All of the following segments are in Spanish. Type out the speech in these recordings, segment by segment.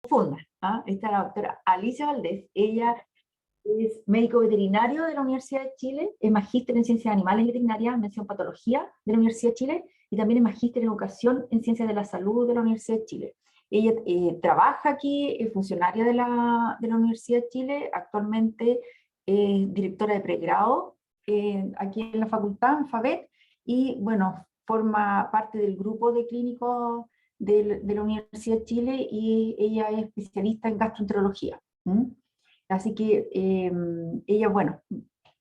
confunda, ¿ah? Esta es la doctora Alicia Valdés. Ella es médico veterinario de la Universidad de Chile, es magíster en ciencias animales y veterinaria, mención patología de la Universidad de Chile, y también es magíster en educación en ciencias de la salud de la Universidad de Chile. Ella trabaja aquí, es funcionaria de la Universidad de Chile, actualmente es directora de pregrado aquí en la facultad, en FABET, y bueno, forma parte del grupo de clínicos de la Universidad de Chile, y ella es especialista en gastroenterología. Así que ella, bueno,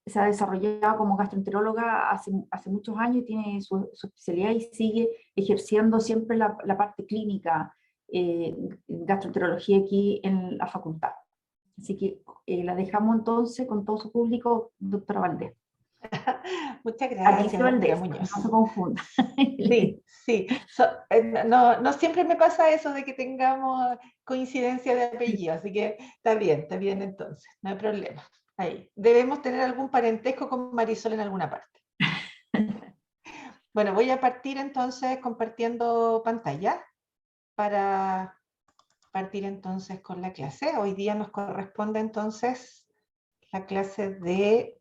se ha desarrollado como gastroenteróloga hace muchos años y tiene su especialidad y sigue ejerciendo siempre la parte clínica en gastroenterología aquí en la facultad. Así que la dejamos entonces con todo su público, doctora Valdés. Muchas Alicia gracias, doctora Valdés, Muñoz. no se confunda. Sí, sí. No siempre me pasa eso de que tengamos coincidencia de apellido, así que está bien entonces, no hay problema. Ahí. Debemos tener algún parentesco con Marisol en alguna parte. Bueno, voy a partir entonces compartiendo pantalla para partir entonces con la clase. Hoy día nos corresponde entonces la clase de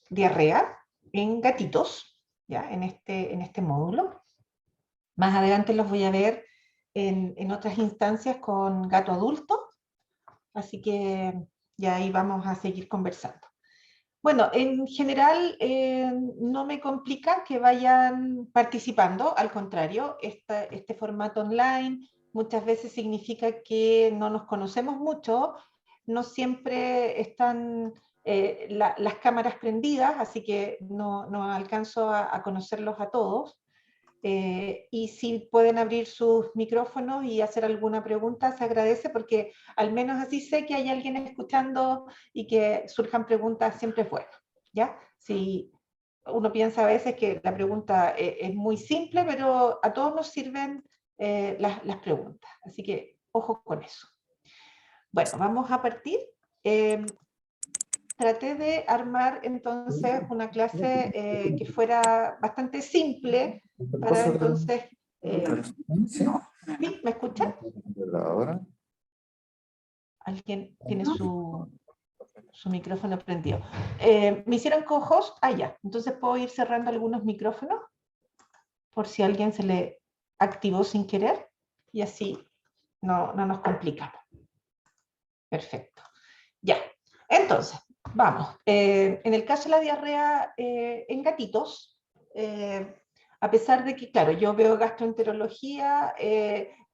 diarrea en gatitos, ¿ya? En este módulo. Más adelante los voy a ver en otras instancias con gato adulto, así que ya ahí vamos a seguir conversando. Bueno, en general no me complica que vayan participando, al contrario, este formato online muchas veces significa que no nos conocemos mucho, no siempre están las cámaras prendidas, así que no alcanzo a conocerlos a todos. Y si pueden abrir sus micrófonos y hacer alguna pregunta, se agradece porque al menos así sé que hay alguien escuchando y que surjan preguntas siempre es bueno, ¿ya? Si uno piensa a veces que la pregunta es muy simple, pero a todos nos sirven las preguntas, así que ojo con eso. Bueno, vamos a partir. Traté de armar entonces una clase que fuera bastante simple para entonces... ¿sí? ¿Me escuchan? Alguien tiene su micrófono prendido. ¿Me hicieron co-host? Ah, ya. Entonces puedo ir cerrando algunos micrófonos por si a alguien se le activó sin querer y así no nos complicamos. Perfecto. Ya. Entonces, vamos. En el caso de la diarrea en gatitos, a pesar de que, claro, yo veo gastroenterología,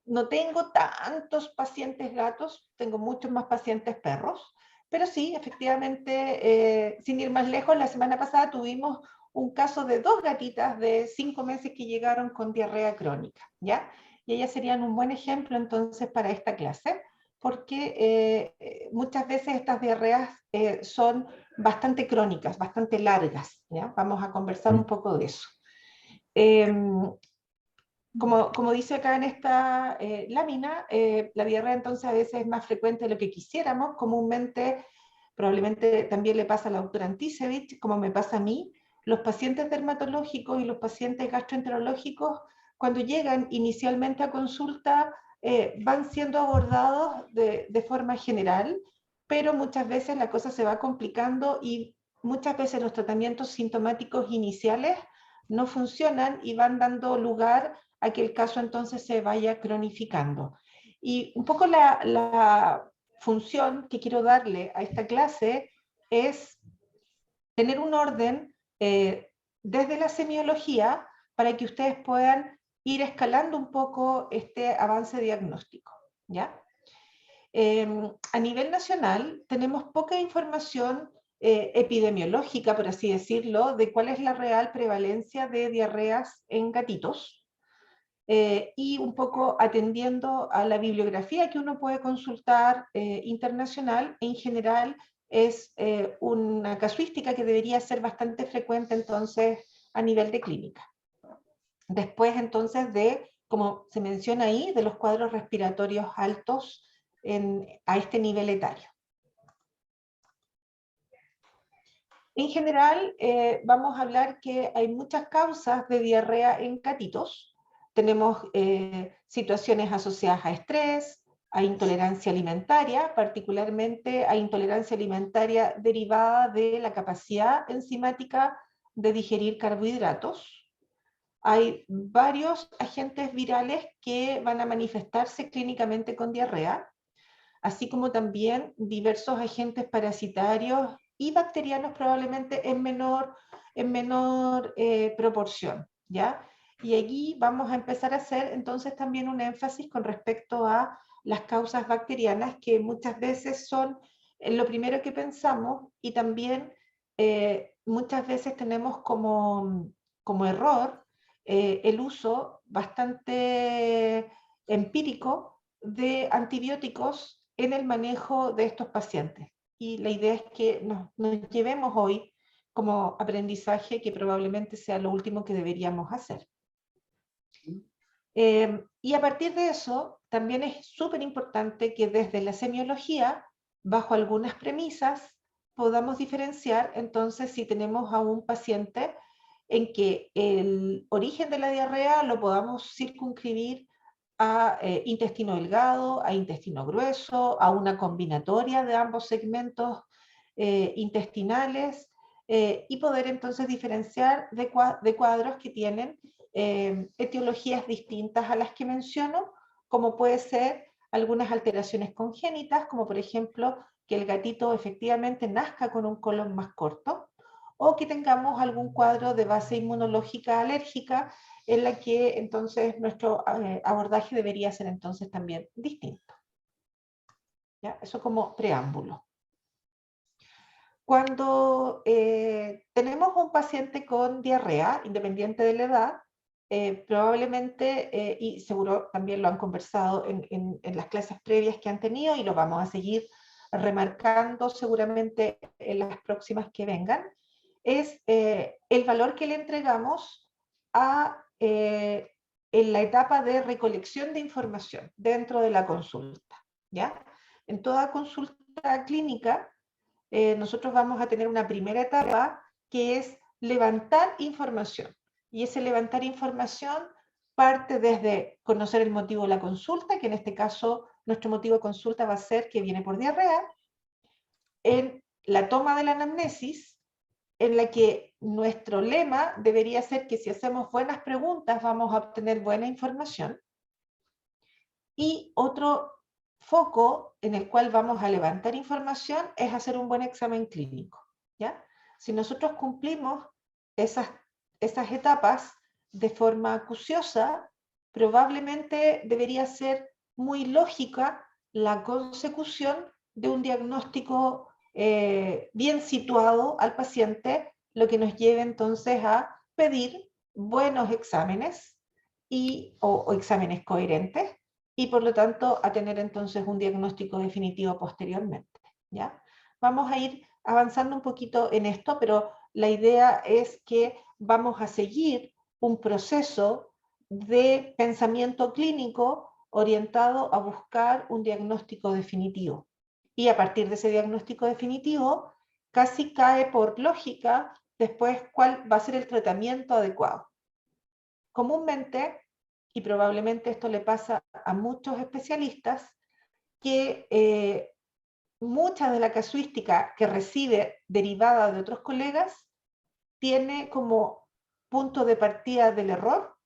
no tengo tantos pacientes gatos, tengo muchos más pacientes perros, pero sí, efectivamente, sin ir más lejos, la semana pasada tuvimos un caso de 2 gatitas de 5 meses que llegaron con diarrea crónica, ¿ya? Y ellas serían un buen ejemplo entonces para esta clase, porque muchas veces estas diarreas son bastante crónicas, bastante largas, ¿ya? Vamos a conversar un poco de eso. Como dice acá en esta lámina, la diarrea entonces a veces es más frecuente de lo que quisiéramos. Comúnmente, probablemente también le pasa a la doctora Antisevich, como me pasa a mí, los pacientes dermatológicos y los pacientes gastroenterológicos, cuando llegan inicialmente a consulta, van siendo abordados de forma general, pero muchas veces la cosa se va complicando y muchas veces los tratamientos sintomáticos iniciales no funcionan y van dando lugar a que el caso entonces se vaya cronificando. Y un poco la función que quiero darle a esta clase es tener un orden desde la semiología para que ustedes puedan ir escalando un poco este avance diagnóstico, ¿ya? A nivel nacional tenemos poca información epidemiológica, por así decirlo, de cuál es la real prevalencia de diarreas en gatitos. Y un poco atendiendo a la bibliografía que uno puede consultar internacional, en general es una casuística que debería ser bastante frecuente entonces a nivel de clínica. Después entonces de, como se menciona ahí, de los cuadros respiratorios altos a este nivel etario. En general, vamos a hablar que hay muchas causas de diarrea en gatitos. Tenemos situaciones asociadas a estrés, a intolerancia alimentaria, particularmente a intolerancia alimentaria derivada de la capacidad enzimática de digerir carbohidratos. Hay varios agentes virales que van a manifestarse clínicamente con diarrea, así como también diversos agentes parasitarios y bacterianos probablemente en menor proporción, ¿ya? Y aquí vamos a empezar a hacer entonces también un énfasis con respecto a las causas bacterianas, que muchas veces son lo primero que pensamos, y también muchas veces tenemos como error el uso bastante empírico de antibióticos en el manejo de estos pacientes. Y la idea es que nos llevemos hoy como aprendizaje, que probablemente sea lo último que deberíamos hacer. Y a partir de eso, también es súper importante que desde la semiología, bajo algunas premisas, podamos diferenciar entonces si tenemos a un paciente en que el origen de la diarrea lo podamos circunscribir a intestino delgado, a intestino grueso, a una combinatoria de ambos segmentos intestinales, y poder entonces diferenciar de cuadros que tienen etiologías distintas a las que menciono, como puede ser algunas alteraciones congénitas, como por ejemplo que el gatito efectivamente nazca con un colon más corto, o que tengamos algún cuadro de base inmunológica alérgica, en la que entonces nuestro abordaje debería ser entonces también distinto. ¿Ya? Eso como preámbulo. Cuando tenemos un paciente con diarrea, independiente de la edad, probablemente, y seguro también lo han conversado en las clases previas que han tenido, y lo vamos a seguir remarcando seguramente en las próximas que vengan, es el valor que le entregamos en la etapa de recolección de información dentro de la consulta, ¿ya? En toda consulta clínica, nosotros vamos a tener una primera etapa que es levantar información. Y ese levantar información parte desde conocer el motivo de la consulta, que en este caso nuestro motivo de consulta va a ser que viene por diarrea, en la toma de la anamnesis, en la que nuestro lema debería ser que si hacemos buenas preguntas vamos a obtener buena información, y otro foco en el cual vamos a levantar información es hacer un buen examen clínico, ¿ya? Si nosotros cumplimos esas etapas de forma acuciosa, probablemente debería ser muy lógica la consecución de un diagnóstico bien situado al paciente, lo que nos lleve entonces a pedir buenos exámenes o exámenes coherentes, y por lo tanto a tener entonces un diagnóstico definitivo posteriormente, ¿ya? Vamos a ir avanzando un poquito en esto, pero la idea es que vamos a seguir un proceso de pensamiento clínico orientado a buscar un diagnóstico definitivo. Y a partir de ese diagnóstico definitivo, casi cae por lógica después cuál va a ser el tratamiento adecuado. Comúnmente, y probablemente esto le pasa a muchos especialistas, que mucha de la casuística que recibe derivada de otros colegas tiene como punto de partida del error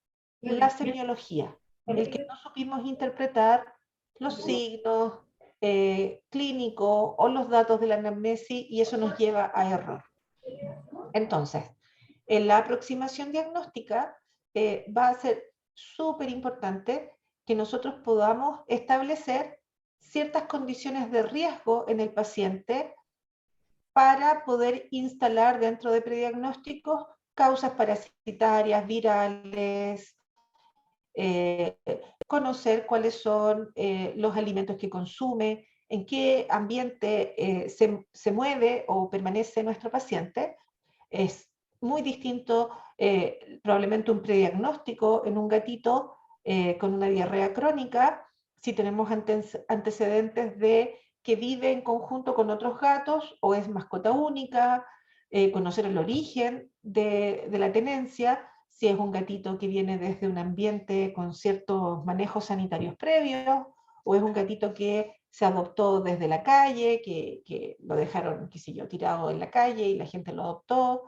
la semiología, el que no supimos interpretar los signos clínicos o los datos de la anamnesis, y eso nos lleva a error. Entonces, en la aproximación diagnóstica va a ser súper importante que nosotros podamos establecer ciertas condiciones de riesgo en el paciente para poder instalar dentro de prediagnósticos causas parasitarias, virales, conocer cuáles son los alimentos que consume, en qué ambiente se mueve o permanece nuestro paciente. Es muy distinto probablemente un prediagnóstico en un gatito con una diarrea crónica, si tenemos antecedentes de que vive en conjunto con otros gatos o es mascota única, conocer el origen de la tenencia, si es un gatito que viene desde un ambiente con ciertos manejos sanitarios previos, o es un gatito que se adoptó desde la calle, que lo dejaron, qué sé yo, tirado en la calle y la gente lo adoptó.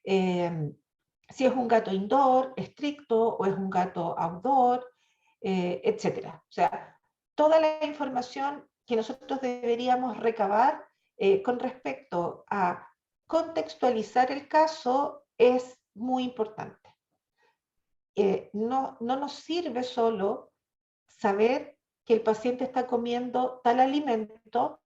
Si es un gato indoor, estricto, o es un gato outdoor, etcétera. O sea, toda la información que nosotros deberíamos recabar con respecto a contextualizar el caso es muy importante. No nos sirve solo saber que el paciente está comiendo tal alimento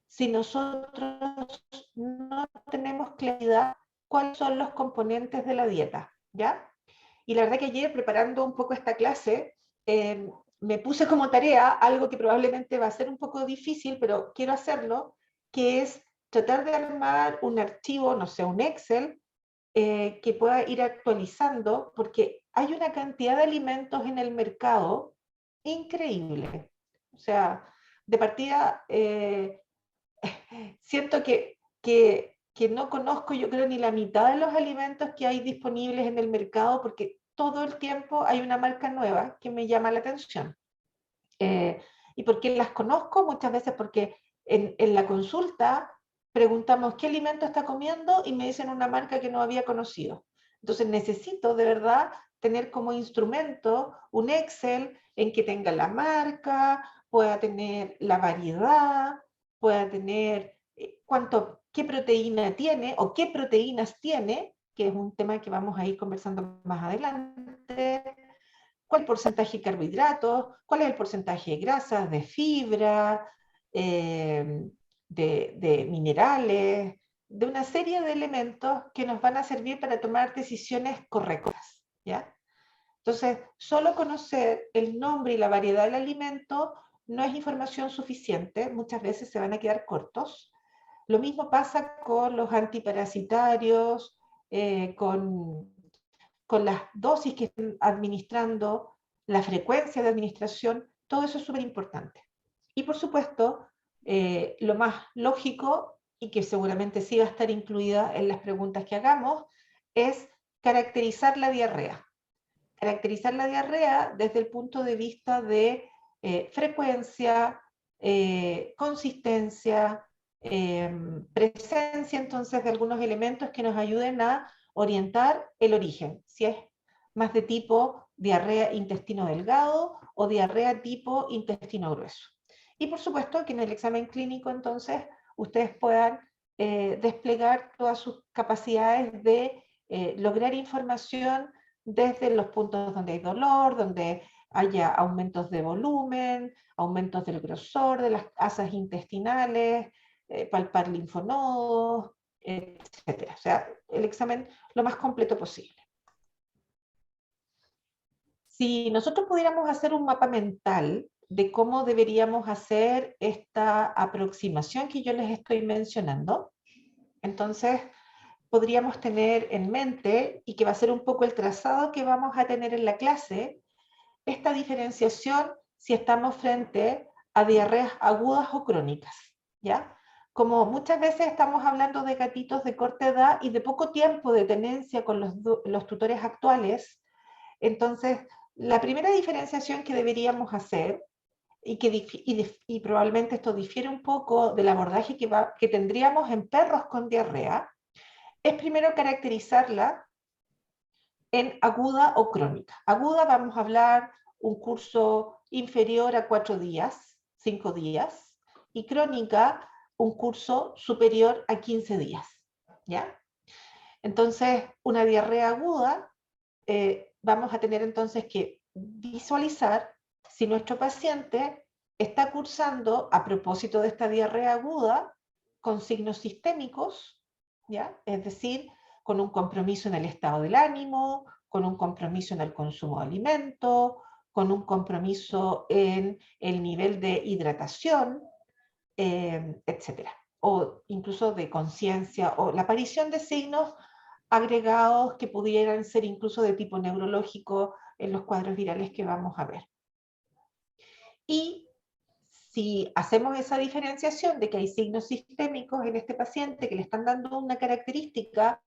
si nosotros no tenemos claridad cuáles son los componentes de la dieta, ¿ya? Y la verdad que ayer, preparando un poco esta clase, me puse como tarea algo que probablemente va a ser un poco difícil, pero quiero hacerlo, que es tratar de armar un archivo, no sé, un Excel, que pueda ir actualizando, porque hay una cantidad de alimentos en el mercado increíble. O sea, de partida, siento que no conozco, yo creo, ni la mitad de los alimentos que hay disponibles en el mercado, porque todo el tiempo hay una marca nueva que me llama la atención. ¿Y por qué las conozco? Muchas veces porque en la consulta preguntamos qué alimento está comiendo y me dicen una marca que no había conocido. Entonces necesito de verdad tener como instrumento un Excel en que tenga la marca, pueda tener la variedad, pueda tener qué proteína tiene o qué proteínas tiene, que es un tema que vamos a ir conversando más adelante, cuál es el porcentaje de carbohidratos, cuál es el porcentaje de grasas, de fibra, de minerales, de una serie de elementos que nos van a servir para tomar decisiones correctas, ¿ya? Entonces, solo conocer el nombre y la variedad del alimento no es información suficiente, muchas veces se van a quedar cortos. Lo mismo pasa con los antiparasitarios, con las dosis que están administrando, la frecuencia de administración, todo eso es súper importante. Y por supuesto, lo más lógico, y que seguramente sí va a estar incluida en las preguntas que hagamos, es caracterizar la diarrea. Caracterizar la diarrea desde el punto de vista de frecuencia, consistencia, presencia entonces de algunos elementos que nos ayuden a orientar el origen, si es más de tipo diarrea intestino delgado o diarrea tipo intestino grueso. Y por supuesto que en el examen clínico entonces ustedes puedan desplegar todas sus capacidades de lograr información desde los puntos donde hay dolor, donde haya aumentos de volumen, aumentos del grosor de las asas intestinales, palpar linfonodos, etc. O sea, el examen lo más completo posible. Si nosotros pudiéramos hacer un mapa mental de cómo deberíamos hacer esta aproximación que yo les estoy mencionando, entonces podríamos tener en mente, y que va a ser un poco el trazado que vamos a tener en la clase, esta diferenciación si estamos frente a diarreas agudas o crónicas, ¿ya? Como muchas veces estamos hablando de gatitos de corta edad y de poco tiempo de tenencia con los tutores actuales, entonces la primera diferenciación que deberíamos hacer, y probablemente esto difiere un poco del abordaje que tendríamos en perros con diarrea, es primero caracterizarla en aguda o crónica. Aguda vamos a hablar un curso inferior a 4 días, 5 días, y crónica un curso superior a 15 días, ¿ya? Entonces, una diarrea aguda, vamos a tener entonces que visualizar si nuestro paciente está cursando, a propósito de esta diarrea aguda, con signos sistémicos, ¿ya? Es decir, con un compromiso en el estado del ánimo, con un compromiso en el consumo de alimentos, con un compromiso en el nivel de hidratación, etcétera. O incluso de conciencia, o la aparición de signos agregados que pudieran ser incluso de tipo neurológico en los cuadros virales que vamos a ver. Y si hacemos esa diferenciación de que hay signos sistémicos en este paciente que le están dando una característica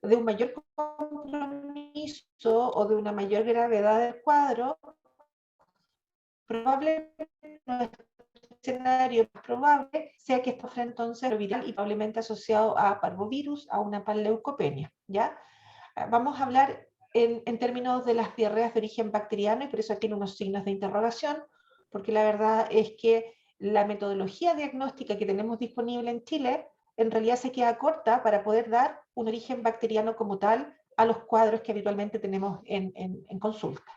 de un mayor compromiso o de una mayor gravedad del cuadro, probablemente nuestro escenario más probable sea que esto sea entonces viral y probablemente asociado a parvovirus, a una panleucopenia, ¿ya? Vamos a hablar en términos de las diarreas de origen bacteriano y por eso tiene unos signos de interrogación, porque la verdad es que la metodología diagnóstica que tenemos disponible en Chile en realidad se queda corta para poder dar un origen bacteriano como tal a los cuadros que habitualmente tenemos en consulta.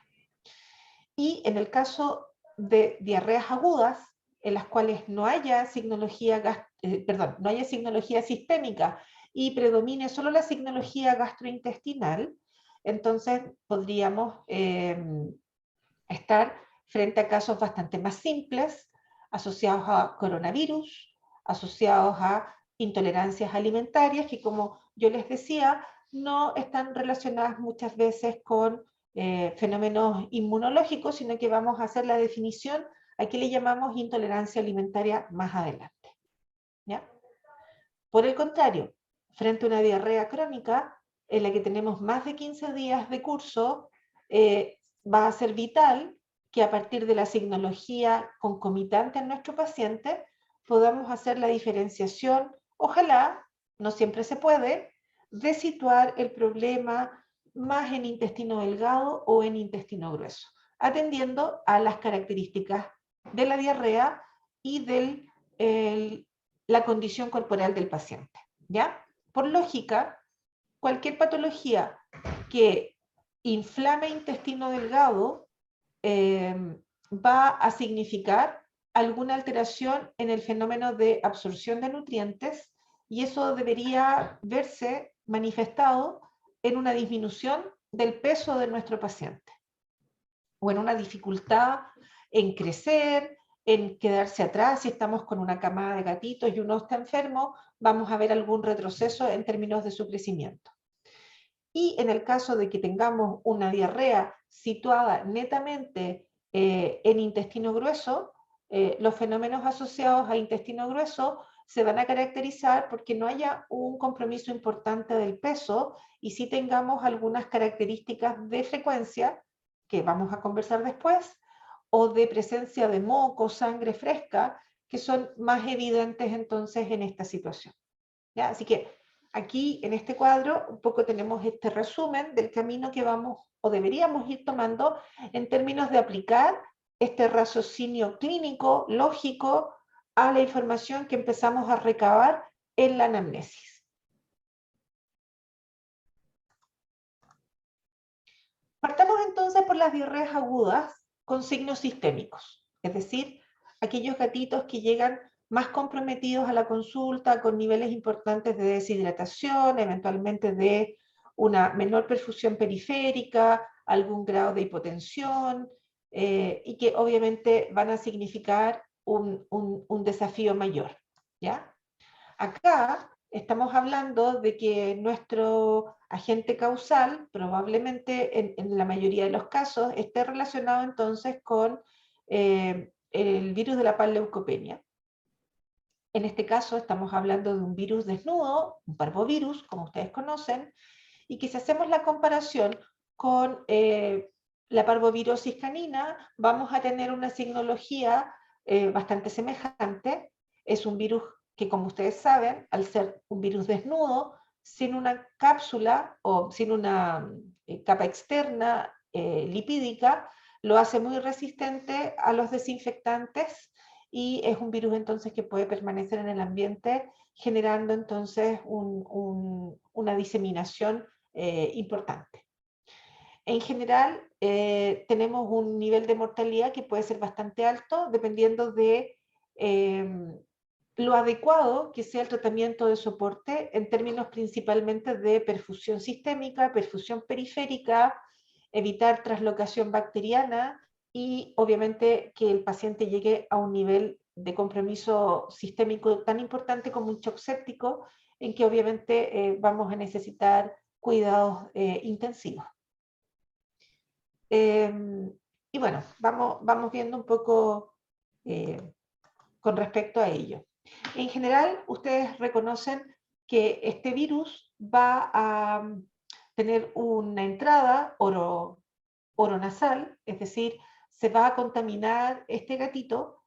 Y en el caso de diarreas agudas, en las cuales no haya signología, no haya signología sistémica y predomine solo la signología gastrointestinal, entonces podríamos estar frente a casos bastante más simples, asociados a coronavirus, asociados a intolerancias alimentarias, que como yo les decía, no están relacionadas muchas veces con fenómenos inmunológicos, sino que vamos a hacer la definición, aquí le llamamos intolerancia alimentaria más adelante. ¿Ya? Por el contrario, frente a una diarrea crónica, en la que tenemos más de 15 días de curso, va a ser vital que a partir de la signología concomitante en nuestro paciente podamos hacer la diferenciación, ojalá, no siempre se puede, de situar el problema más en intestino delgado o en intestino grueso, atendiendo a las características de la diarrea y de la condición corporal del paciente. ¿Ya? Por lógica, cualquier patología que inflame intestino delgado va a significar alguna alteración en el fenómeno de absorción de nutrientes y eso debería verse manifestado en una disminución del peso de nuestro paciente o en una dificultad en crecer, en quedarse atrás. Si estamos con una camada de gatitos y uno está enfermo, vamos a ver algún retroceso en términos de su crecimiento. Y en el caso de que tengamos una diarrea situada netamente en intestino grueso, los fenómenos asociados a intestino grueso se van a caracterizar porque no haya un compromiso importante del peso y sí tengamos algunas características de frecuencia, que vamos a conversar después, o de presencia de moco, sangre fresca, que son más evidentes entonces en esta situación. ¿Ya? Así que aquí en este cuadro un poco tenemos este resumen del camino que vamos o deberíamos ir tomando en términos de aplicar este raciocinio clínico, lógico, a la información que empezamos a recabar en la anamnesis. Partamos entonces por las diarreas agudas con signos sistémicos, es decir, aquellos gatitos que llegan más comprometidos a la consulta con niveles importantes de deshidratación, eventualmente de una menor perfusión periférica, algún grado de hipotensión, y que obviamente van a significar un desafío mayor. ¿Ya? Acá estamos hablando de que nuestro agente causal, probablemente en la mayoría de los casos, esté relacionado entonces con el virus de la panleucopenia. En este caso estamos hablando de un virus desnudo, un parvovirus, como ustedes conocen, y que si hacemos la comparación con la parvovirosis canina, vamos a tener una signología bastante semejante. Es un virus que, como ustedes saben, al ser un virus desnudo, sin una cápsula o sin una capa externa lipídica, lo hace muy resistente a los desinfectantes y es un virus entonces que puede permanecer en el ambiente generando entonces una diseminación importante. En general, tenemos un nivel de mortalidad que puede ser bastante alto dependiendo de lo adecuado que sea el tratamiento de soporte en términos principalmente de perfusión sistémica, perfusión periférica, evitar traslocación bacteriana y obviamente que el paciente llegue a un nivel de compromiso sistémico tan importante como un shock séptico, en que obviamente vamos a necesitar cuidados intensivos. Y bueno, vamos viendo un poco con respecto a ello. En general, ustedes reconocen que este virus va a tener una entrada oronasal, es decir, se va a contaminar este gatito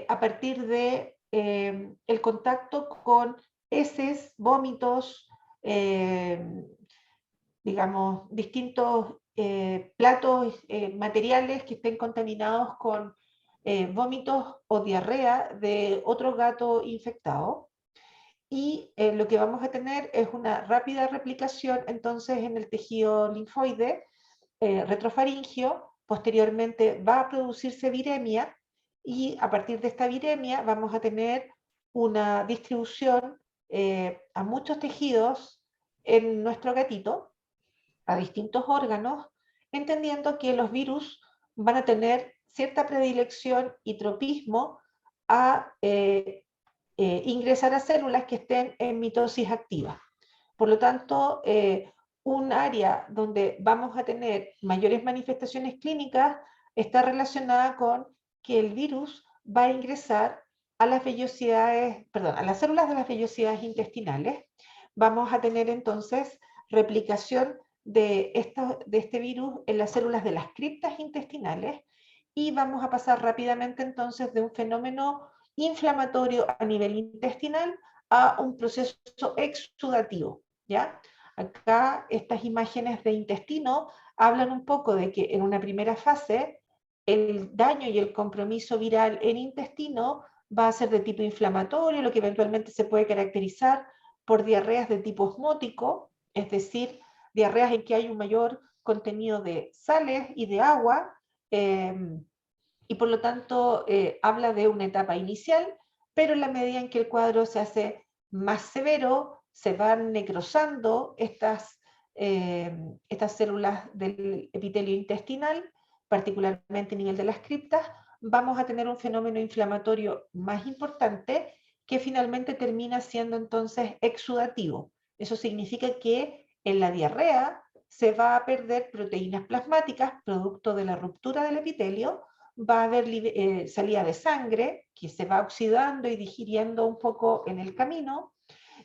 a partir de el contacto con heces, vómitos, digamos, distintos platos materiales que estén contaminados con vómitos o diarrea de otro gato infectado. Y lo que vamos a tener es una rápida replicación entonces en el tejido linfoide retrofaringio. Posteriormente va a producirse viremia y a partir de esta viremia vamos a tener una distribución a muchos tejidos en nuestro gatito, a distintos órganos, entendiendo que los virus van a tener cierta predilección y tropismo a ingresar a células que estén en mitosis activa. Por lo tanto, un área donde vamos a tener mayores manifestaciones clínicas está relacionada con que el virus va a ingresar a las vellosidades, perdón, a las células de las vellosidades intestinales. Vamos a tener entonces replicación de este virus en las células de las criptas intestinales y vamos a pasar rápidamente entonces de un fenómeno inflamatorio a nivel intestinal a un proceso exudativo, ¿ya? Acá estas imágenes de intestino hablan un poco de que en una primera fase el daño y el compromiso viral en intestino va a ser de tipo inflamatorio, lo que eventualmente se puede caracterizar por diarreas de tipo osmótico, es decir, diarreas en que hay un mayor contenido de sales y de agua, y por lo tanto habla de una etapa inicial, pero en la medida en que el cuadro se hace más severo, se van necrosando estas células del epitelio intestinal, particularmente a nivel de las criptas, vamos a tener un fenómeno inflamatorio más importante que finalmente termina siendo entonces exudativo. Eso significa que en la diarrea se va a perder proteínas plasmáticas producto de la ruptura del epitelio, va a haber salida de sangre que se va oxidando y digiriendo un poco en el camino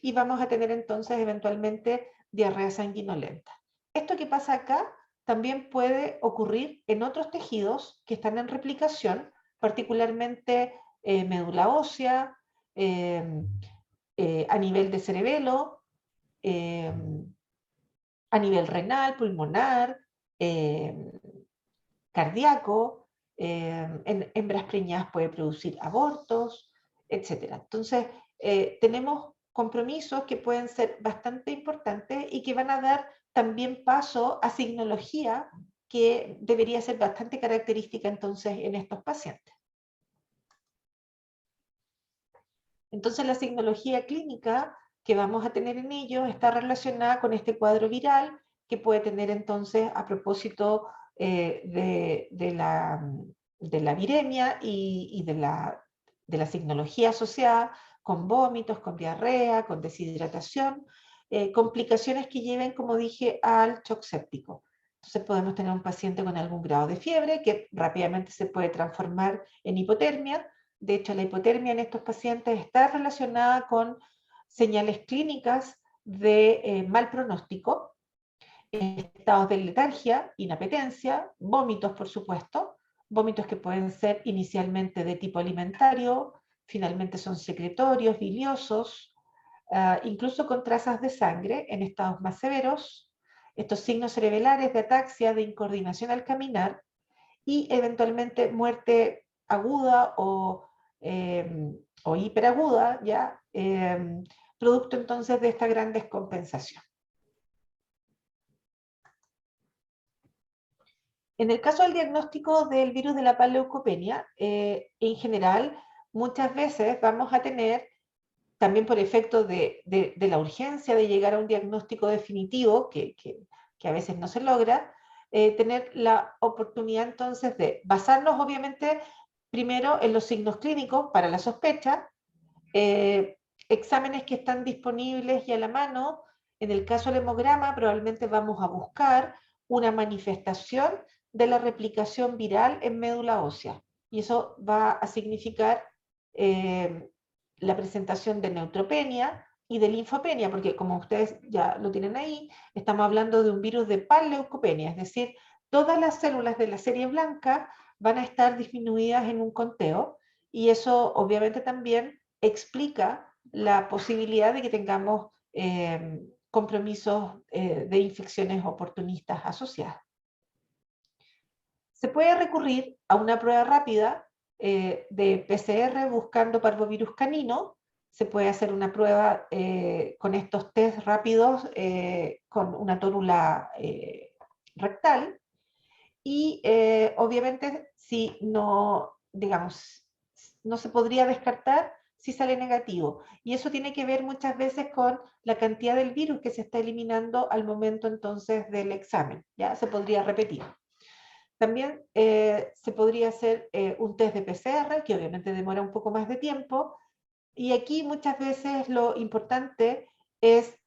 y vamos a tener entonces eventualmente diarrea sanguinolenta. Esto que pasa acá también puede ocurrir en otros tejidos que están en replicación, particularmente médula ósea, a nivel de cerebelo, a nivel renal, pulmonar, cardíaco, en hembras preñadas puede producir abortos, etc. Entonces, tenemos compromisos que pueden ser bastante importantes y que van a dar también paso a signología que debería ser bastante característica entonces en estos pacientes. Entonces, la signología clínica que vamos a tener en ellos está relacionada con este cuadro viral que puede tener entonces a propósito de la viremia y de la signología asociada con vómitos, con diarrea, con deshidratación, complicaciones que lleven, como dije, al shock séptico. Entonces podemos tener un paciente con algún grado de fiebre que rápidamente se puede transformar en hipotermia. De hecho, la hipotermia en estos pacientes está relacionada con señales clínicas de mal pronóstico, estados de letargia, inapetencia, vómitos, por supuesto, vómitos que pueden ser inicialmente de tipo alimentario, finalmente son secretorios, biliosos, incluso con trazas de sangre en estados más severos, estos signos cerebrales de ataxia, de incoordinación al caminar, y eventualmente muerte aguda o hiperaguda, ¿ya? Producto entonces de esta gran descompensación. En el caso del diagnóstico del virus de la panleucopenia, en general, muchas veces vamos a tener, también por efecto de la urgencia de llegar a un diagnóstico definitivo, que a veces no se logra, tener la oportunidad entonces de basarnos obviamente primero en los signos clínicos para la sospecha, exámenes que están disponibles y a la mano. En el caso del hemograma probablemente vamos a buscar una manifestación de la replicación viral en médula ósea y eso va a significar la presentación de neutropenia y de linfopenia, porque como ustedes ya lo tienen ahí, estamos hablando de un virus de panleucopenia, es decir, todas las células de la serie blanca van a estar disminuidas en un conteo, y eso obviamente también explica la posibilidad de que tengamos compromisos de infecciones oportunistas asociadas. Se puede recurrir a una prueba rápida de PCR buscando parvovirus canino. Se puede hacer una prueba con estos test rápidos con una tórula rectal, y obviamente si no, digamos, no se podría descartar si sale negativo. Y eso tiene que ver muchas veces con la cantidad del virus que se está eliminando al momento entonces del examen. Ya se podría repetir. También se podría hacer un test de PCR, que obviamente demora un poco más de tiempo, y aquí muchas veces lo importante es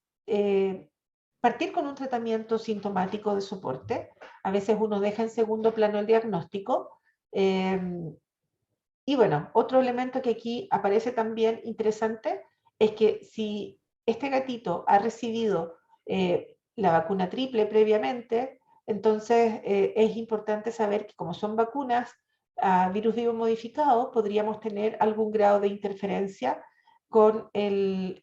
partir con un tratamiento sintomático de soporte. A veces uno deja en segundo plano el diagnóstico. Y bueno, otro elemento que aquí aparece también interesante es que si este gatito ha recibido la vacuna triple previamente, entonces es importante saber que como son vacunas a virus vivo modificado, podríamos tener algún grado de interferencia con el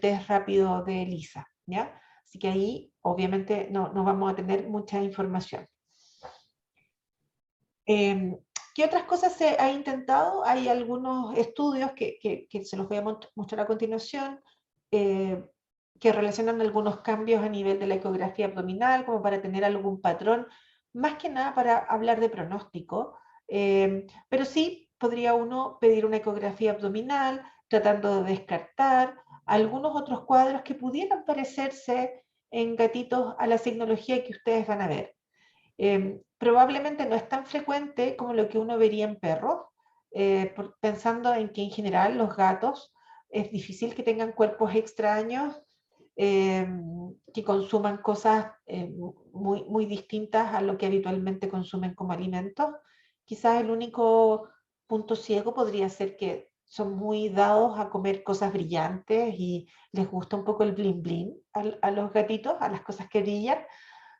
test rápido de ELISA, ¿ya? Así que ahí obviamente no vamos a tener mucha información. ¿Qué otras cosas se ha intentado? Hay algunos estudios que se los voy a mostrar a continuación, que relacionan algunos cambios a nivel de la ecografía abdominal, como para tener algún patrón, más que nada para hablar de pronóstico, pero sí podría uno pedir una ecografía abdominal, tratando de descartar algunos otros cuadros que pudieran parecerse en gatitos a la signología que ustedes van a ver. Probablemente no es tan frecuente como lo que uno vería en perros, pensando en que en general los gatos es difícil que tengan cuerpos extraños, que consuman cosas muy distintas a lo que habitualmente consumen como alimentos. Quizás el único punto ciego podría ser que son muy dados a comer cosas brillantes y les gusta un poco el bling bling a los gatitos, a las cosas que brillan.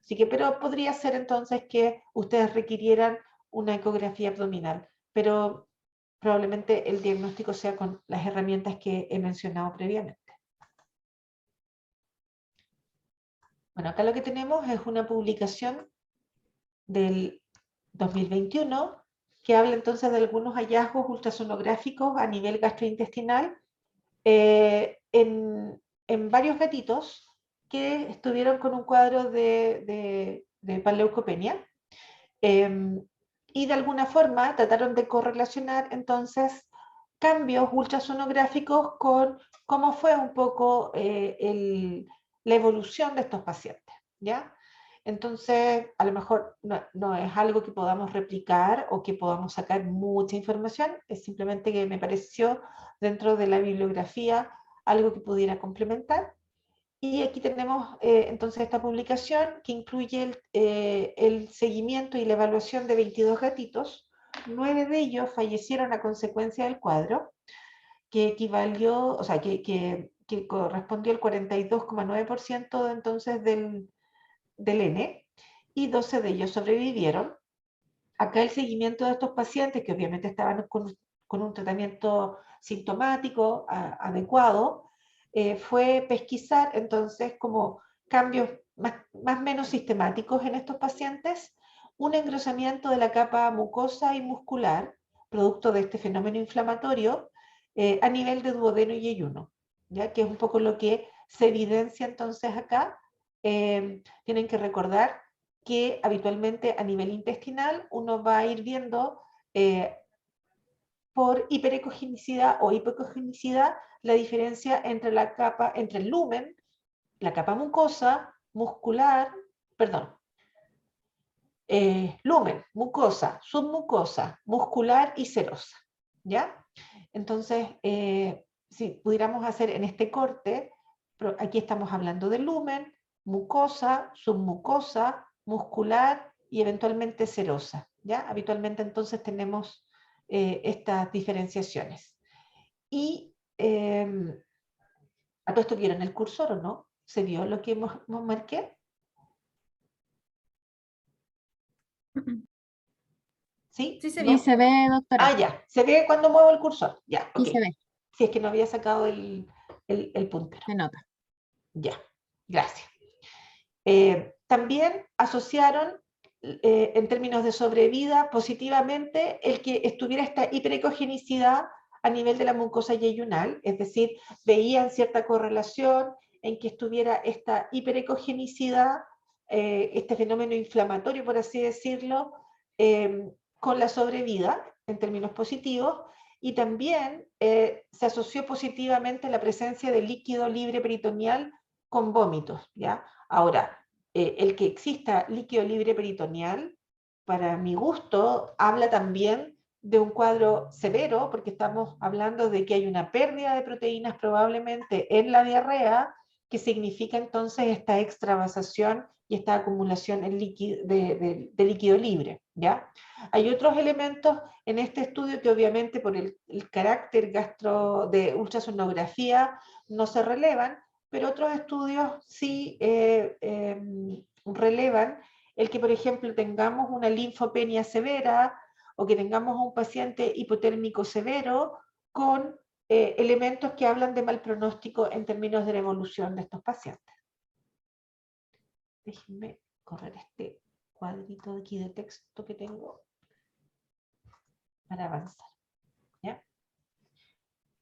Así que, pero podría ser entonces que ustedes requirieran una ecografía abdominal, pero probablemente el diagnóstico sea con las herramientas que he mencionado previamente. Bueno, acá lo que tenemos es una publicación del 2021 que habla entonces de algunos hallazgos ultrasonográficos a nivel gastrointestinal en varios gatitos que estuvieron con un cuadro de panleucopenia, y de alguna forma trataron de correlacionar entonces cambios ultrasonográficos con cómo fue un poco la evolución de estos pacientes, ¿ya? Entonces, a lo mejor no es algo que podamos replicar o que podamos sacar mucha información, es simplemente que me pareció dentro de la bibliografía algo que pudiera complementar. Y aquí tenemos entonces esta publicación que incluye el seguimiento y la evaluación de 22 gatitos. 9 de ellos fallecieron a consecuencia del cuadro, que equivalió, o sea, que correspondió al 42,9% entonces del N, y 12 de ellos sobrevivieron. Acá el seguimiento de estos pacientes, que obviamente estaban con un tratamiento sintomático adecuado, fue pesquisar entonces como cambios más o menos sistemáticos en estos pacientes, un engrosamiento de la capa mucosa y muscular, producto de este fenómeno inflamatorio, a nivel de duodeno y yeyuno, ¿ya? Que es un poco lo que se evidencia entonces acá. Tienen que recordar que habitualmente a nivel intestinal uno va a ir viendo por hiperecogenicidad o hipocogenicidad la diferencia entre la capa, entre el lumen, la capa mucosa, muscular, perdón, lumen, mucosa, submucosa, muscular y serosa, ¿ya? Entonces, si pudiéramos hacer en este corte, aquí estamos hablando de lumen, mucosa, submucosa, muscular y eventualmente serosa, ¿ya? Habitualmente entonces tenemos estas diferenciaciones. Y a todo esto vieron el cursor, ¿o no? ¿Se vio lo que marqué? ¿Sí? Sí se Sí, ve. se ve, doctora. Ah, ya. Se ve cuando muevo el cursor. Ya, Sí ok. se ve, Si es que no había sacado el puntero. se nota. Ya, gracias. También asociaron, en términos de sobrevida, positivamente el que estuviera esta hiperecogenicidad a nivel de la mucosa yeyunal, es decir, veían cierta correlación en que estuviera esta hiperecogenicidad, este fenómeno inflamatorio, por así decirlo, con la sobrevida, en términos positivos, y también se asoció positivamente la presencia de líquido libre peritoneal con vómitos, ¿ya? Ahora, el que exista líquido libre peritoneal, para mi gusto, habla también de un cuadro severo, porque estamos hablando de que hay una pérdida de proteínas probablemente en la diarrea, que significa entonces esta extravasación y esta acumulación en de líquido libre, ¿ya? Hay otros elementos en este estudio que obviamente por el carácter de ultrasonografía no se relevan, pero otros estudios sí relevan el que, por ejemplo, tengamos una linfopenia severa o que tengamos a un paciente hipotérmico severo con elementos que hablan de mal pronóstico en términos de la evolución de estos pacientes. Déjenme correr este cuadrito de aquí de texto que tengo para avanzar. ¿Ya?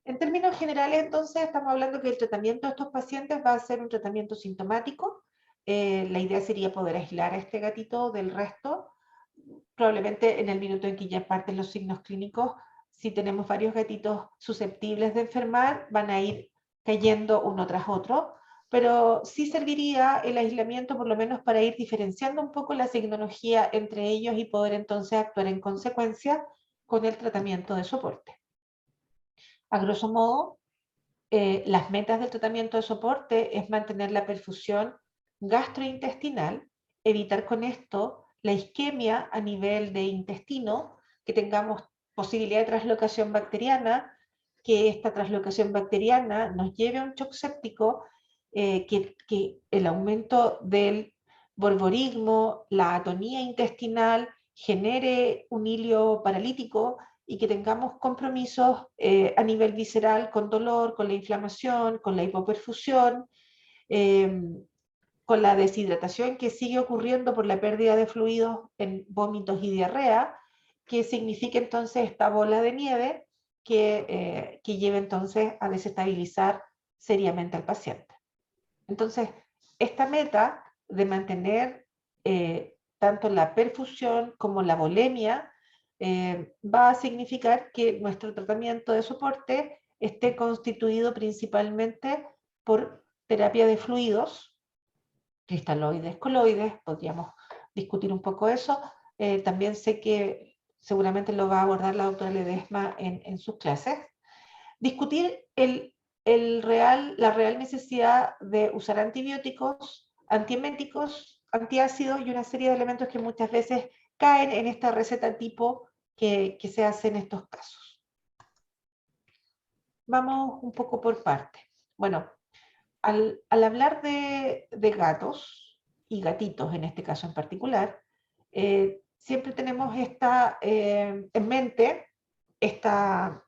En términos generales, entonces, estamos hablando que el tratamiento de estos pacientes va a ser un tratamiento sintomático. La idea sería poder aislar a este gatito del resto. Probablemente en el minuto en que ya parten los signos clínicos, si tenemos varios gatitos susceptibles de enfermar, van a ir cayendo uno tras otro, pero sí serviría el aislamiento por lo menos para ir diferenciando un poco la signología entre ellos y poder entonces actuar en consecuencia con el tratamiento de soporte. A grosso modo, las metas del tratamiento de soporte es mantener la perfusión gastrointestinal, evitar con esto la isquemia a nivel de intestino, que tengamos posibilidad de translocación bacteriana, que esta translocación bacteriana nos lleve a un shock séptico, que el aumento del borborismo, la atonía intestinal, genere un hilio paralítico y que tengamos compromisos a nivel visceral con dolor, con la inflamación, con la hipoperfusión, eh, con la deshidratación que sigue ocurriendo por la pérdida de fluidos en vómitos y diarrea, que significa entonces esta bola de nieve que lleva entonces a desestabilizar seriamente al paciente. Entonces, esta meta de mantener tanto la perfusión como la volemia va a significar que nuestro tratamiento de soporte esté constituido principalmente por terapia de fluidos, cristaloides, coloides, podríamos discutir un poco eso. También sé que seguramente lo va a abordar la doctora Ledesma en sus clases. Discutir la real necesidad de usar antibióticos, antieméticos, antiácidos y una serie de elementos que muchas veces caen en esta receta tipo que se hace en estos casos. Vamos un poco por parte. Bueno, al hablar de gatos y gatitos en este caso en particular, siempre tenemos en mente esta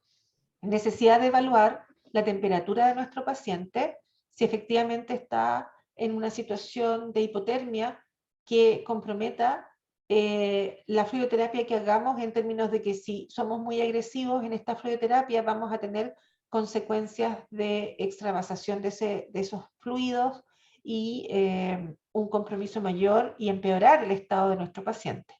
necesidad de evaluar la temperatura de nuestro paciente, si efectivamente está en una situación de hipotermia que comprometa la fluidoterapia que hagamos, en términos de que si somos muy agresivos en esta fluidoterapia vamos a tener consecuencias de extravasación de esos fluidos y un compromiso mayor y empeorar el estado de nuestro paciente.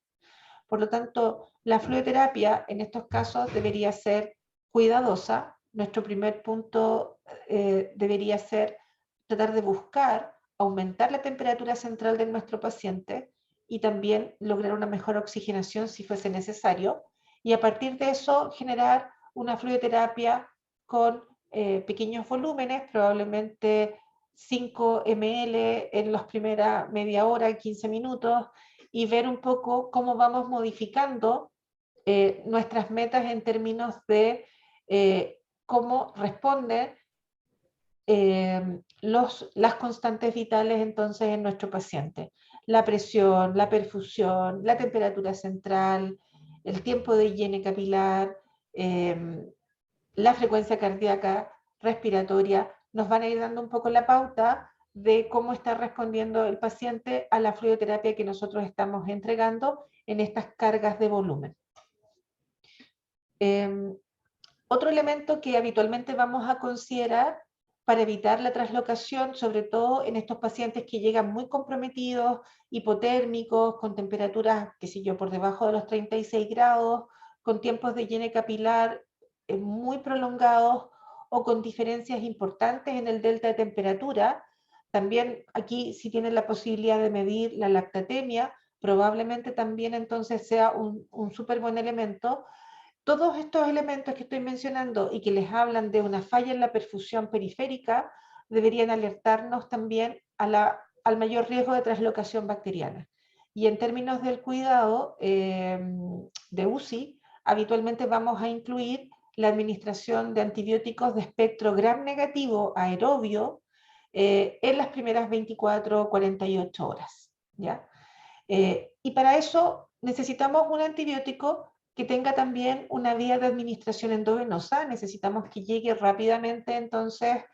Por lo tanto, la fluidoterapia en estos casos debería ser cuidadosa. Nuestro primer punto debería ser tratar de buscar aumentar la temperatura central de nuestro paciente y también lograr una mejor oxigenación si fuese necesario. Y a partir de eso generar una fluidoterapia con pequeños volúmenes, probablemente 5 ml en las primeras media hora, 15 minutos, y ver un poco cómo vamos modificando nuestras metas en términos de cómo responden las constantes vitales entonces en nuestro paciente. La presión, la perfusión, la temperatura central, el tiempo de higiene capilar, la frecuencia cardíaca, respiratoria, nos van a ir dando un poco la pauta de cómo está respondiendo el paciente a la fluidoterapia que nosotros estamos entregando en estas cargas de volumen. Otro elemento que habitualmente vamos a considerar para evitar la traslocación, sobre todo en estos pacientes que llegan muy comprometidos, hipotérmicos, con temperaturas, qué sé yo, por debajo de los 36 grados, con tiempos de higiene capilar muy prolongados o con diferencias importantes en el delta de temperatura. También aquí, si tienen la posibilidad de medir la lactatemia, probablemente también entonces sea un súper buen elemento. Todos estos elementos que estoy mencionando y que les hablan de una falla en la perfusión periférica deberían alertarnos también al mayor riesgo de traslocación bacteriana. Y en términos del cuidado de UCI, habitualmente vamos a incluir la administración de antibióticos de espectro gram negativo aerobio en las primeras 24 o 48 horas. ¿Ya? Y para eso necesitamos un antibiótico que tenga también una vía de administración endovenosa. Necesitamos que llegue rápidamente entonces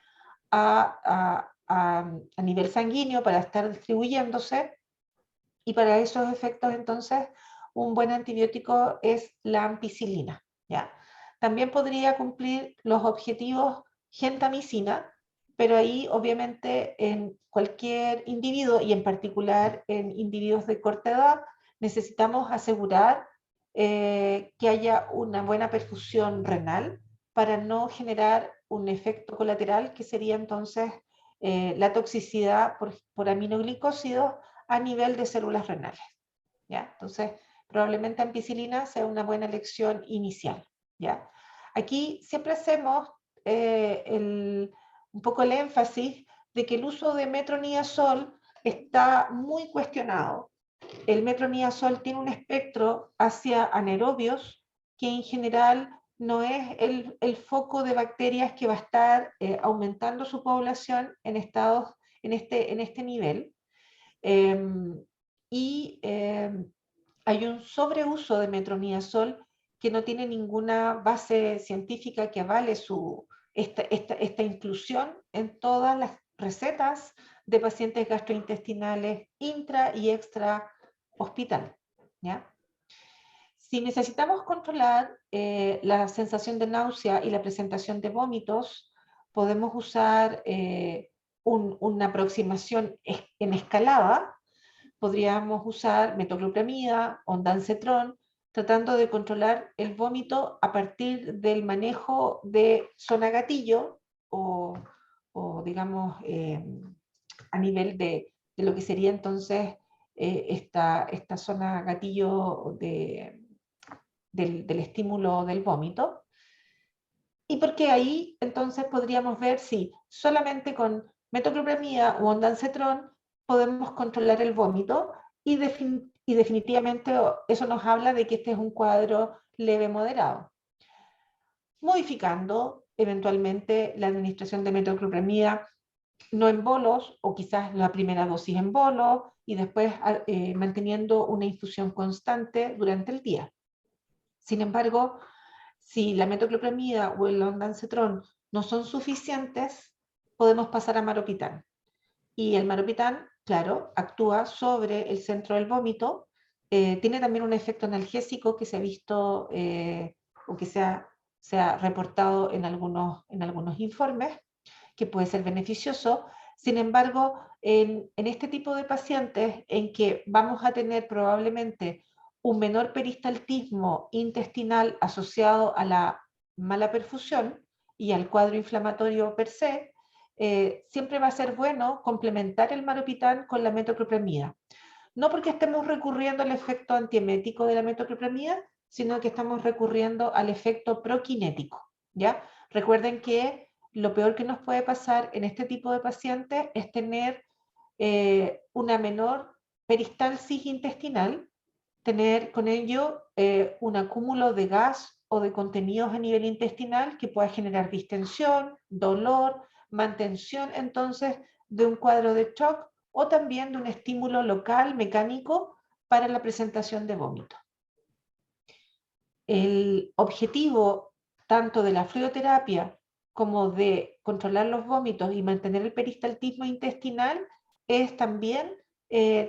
a nivel sanguíneo para estar distribuyéndose, y para esos efectos entonces un buen antibiótico es la ampicilina, ¿ya? También podría cumplir los objetivos gentamicina, pero ahí obviamente en cualquier individuo y en particular en individuos de corta edad necesitamos asegurar que haya una buena perfusión renal para no generar un efecto colateral que sería entonces la toxicidad por aminoglicósidos a nivel de células renales. ¿Ya? Entonces, probablemente ampicilina sea una buena elección inicial. ¿Ya? Aquí siempre hacemos un poco el énfasis de que el uso de metronidazol está muy cuestionado. El metronidazol tiene un espectro hacia anaerobios que en general no es el foco de bacterias que va a estar aumentando su población en este nivel. Hay un sobreuso de metronidazol que no tiene ninguna base científica que avale esta inclusión en todas las recetas de pacientes gastrointestinales intra y extra hospital. ¿Ya? Si necesitamos controlar la sensación de náusea y la presentación de vómitos, podemos usar una aproximación en escalada. Podríamos usar metoclopramida, ondansetron, tratando de controlar el vómito a partir del manejo de zona gatillo o digamos, a nivel de lo que sería entonces esta zona gatillo del estímulo del vómito. Y porque ahí entonces podríamos ver si solamente con metoclopramida o ondansetron podemos controlar el vómito y definitivamente eso nos habla de que este es un cuadro leve moderado. Modificando eventualmente la administración de metoclopramida, no en bolos, o quizás la primera dosis en bolos, y después manteniendo una infusión constante durante el día. Sin embargo, si la metoclopramida o el ondansetron no son suficientes, podemos pasar a maropitán. Y el maropitán, claro, actúa sobre el centro del vómito, tiene también un efecto analgésico que se ha visto o que se ha reportado en algunos informes, que puede ser beneficioso. Sin embargo, en este tipo de pacientes en que vamos a tener probablemente un menor peristaltismo intestinal asociado a la mala perfusión y al cuadro inflamatorio per se, siempre va a ser bueno complementar el maropitán con la metoclopramida. No porque estemos recurriendo al efecto antiemético de la metoclopramida, sino que estamos recurriendo al efecto prokinético, ¿ya? Recuerden que lo peor que nos puede pasar en este tipo de pacientes es tener una menor peristalsis intestinal, tener con ello un acúmulo de gas o de contenidos a nivel intestinal que pueda generar distensión, dolor, mantención entonces de un cuadro de shock o también de un estímulo local mecánico para la presentación de vómito. el objetivo tanto de la fluidoterapia como de controlar los vómitos y mantener el peristaltismo intestinal es también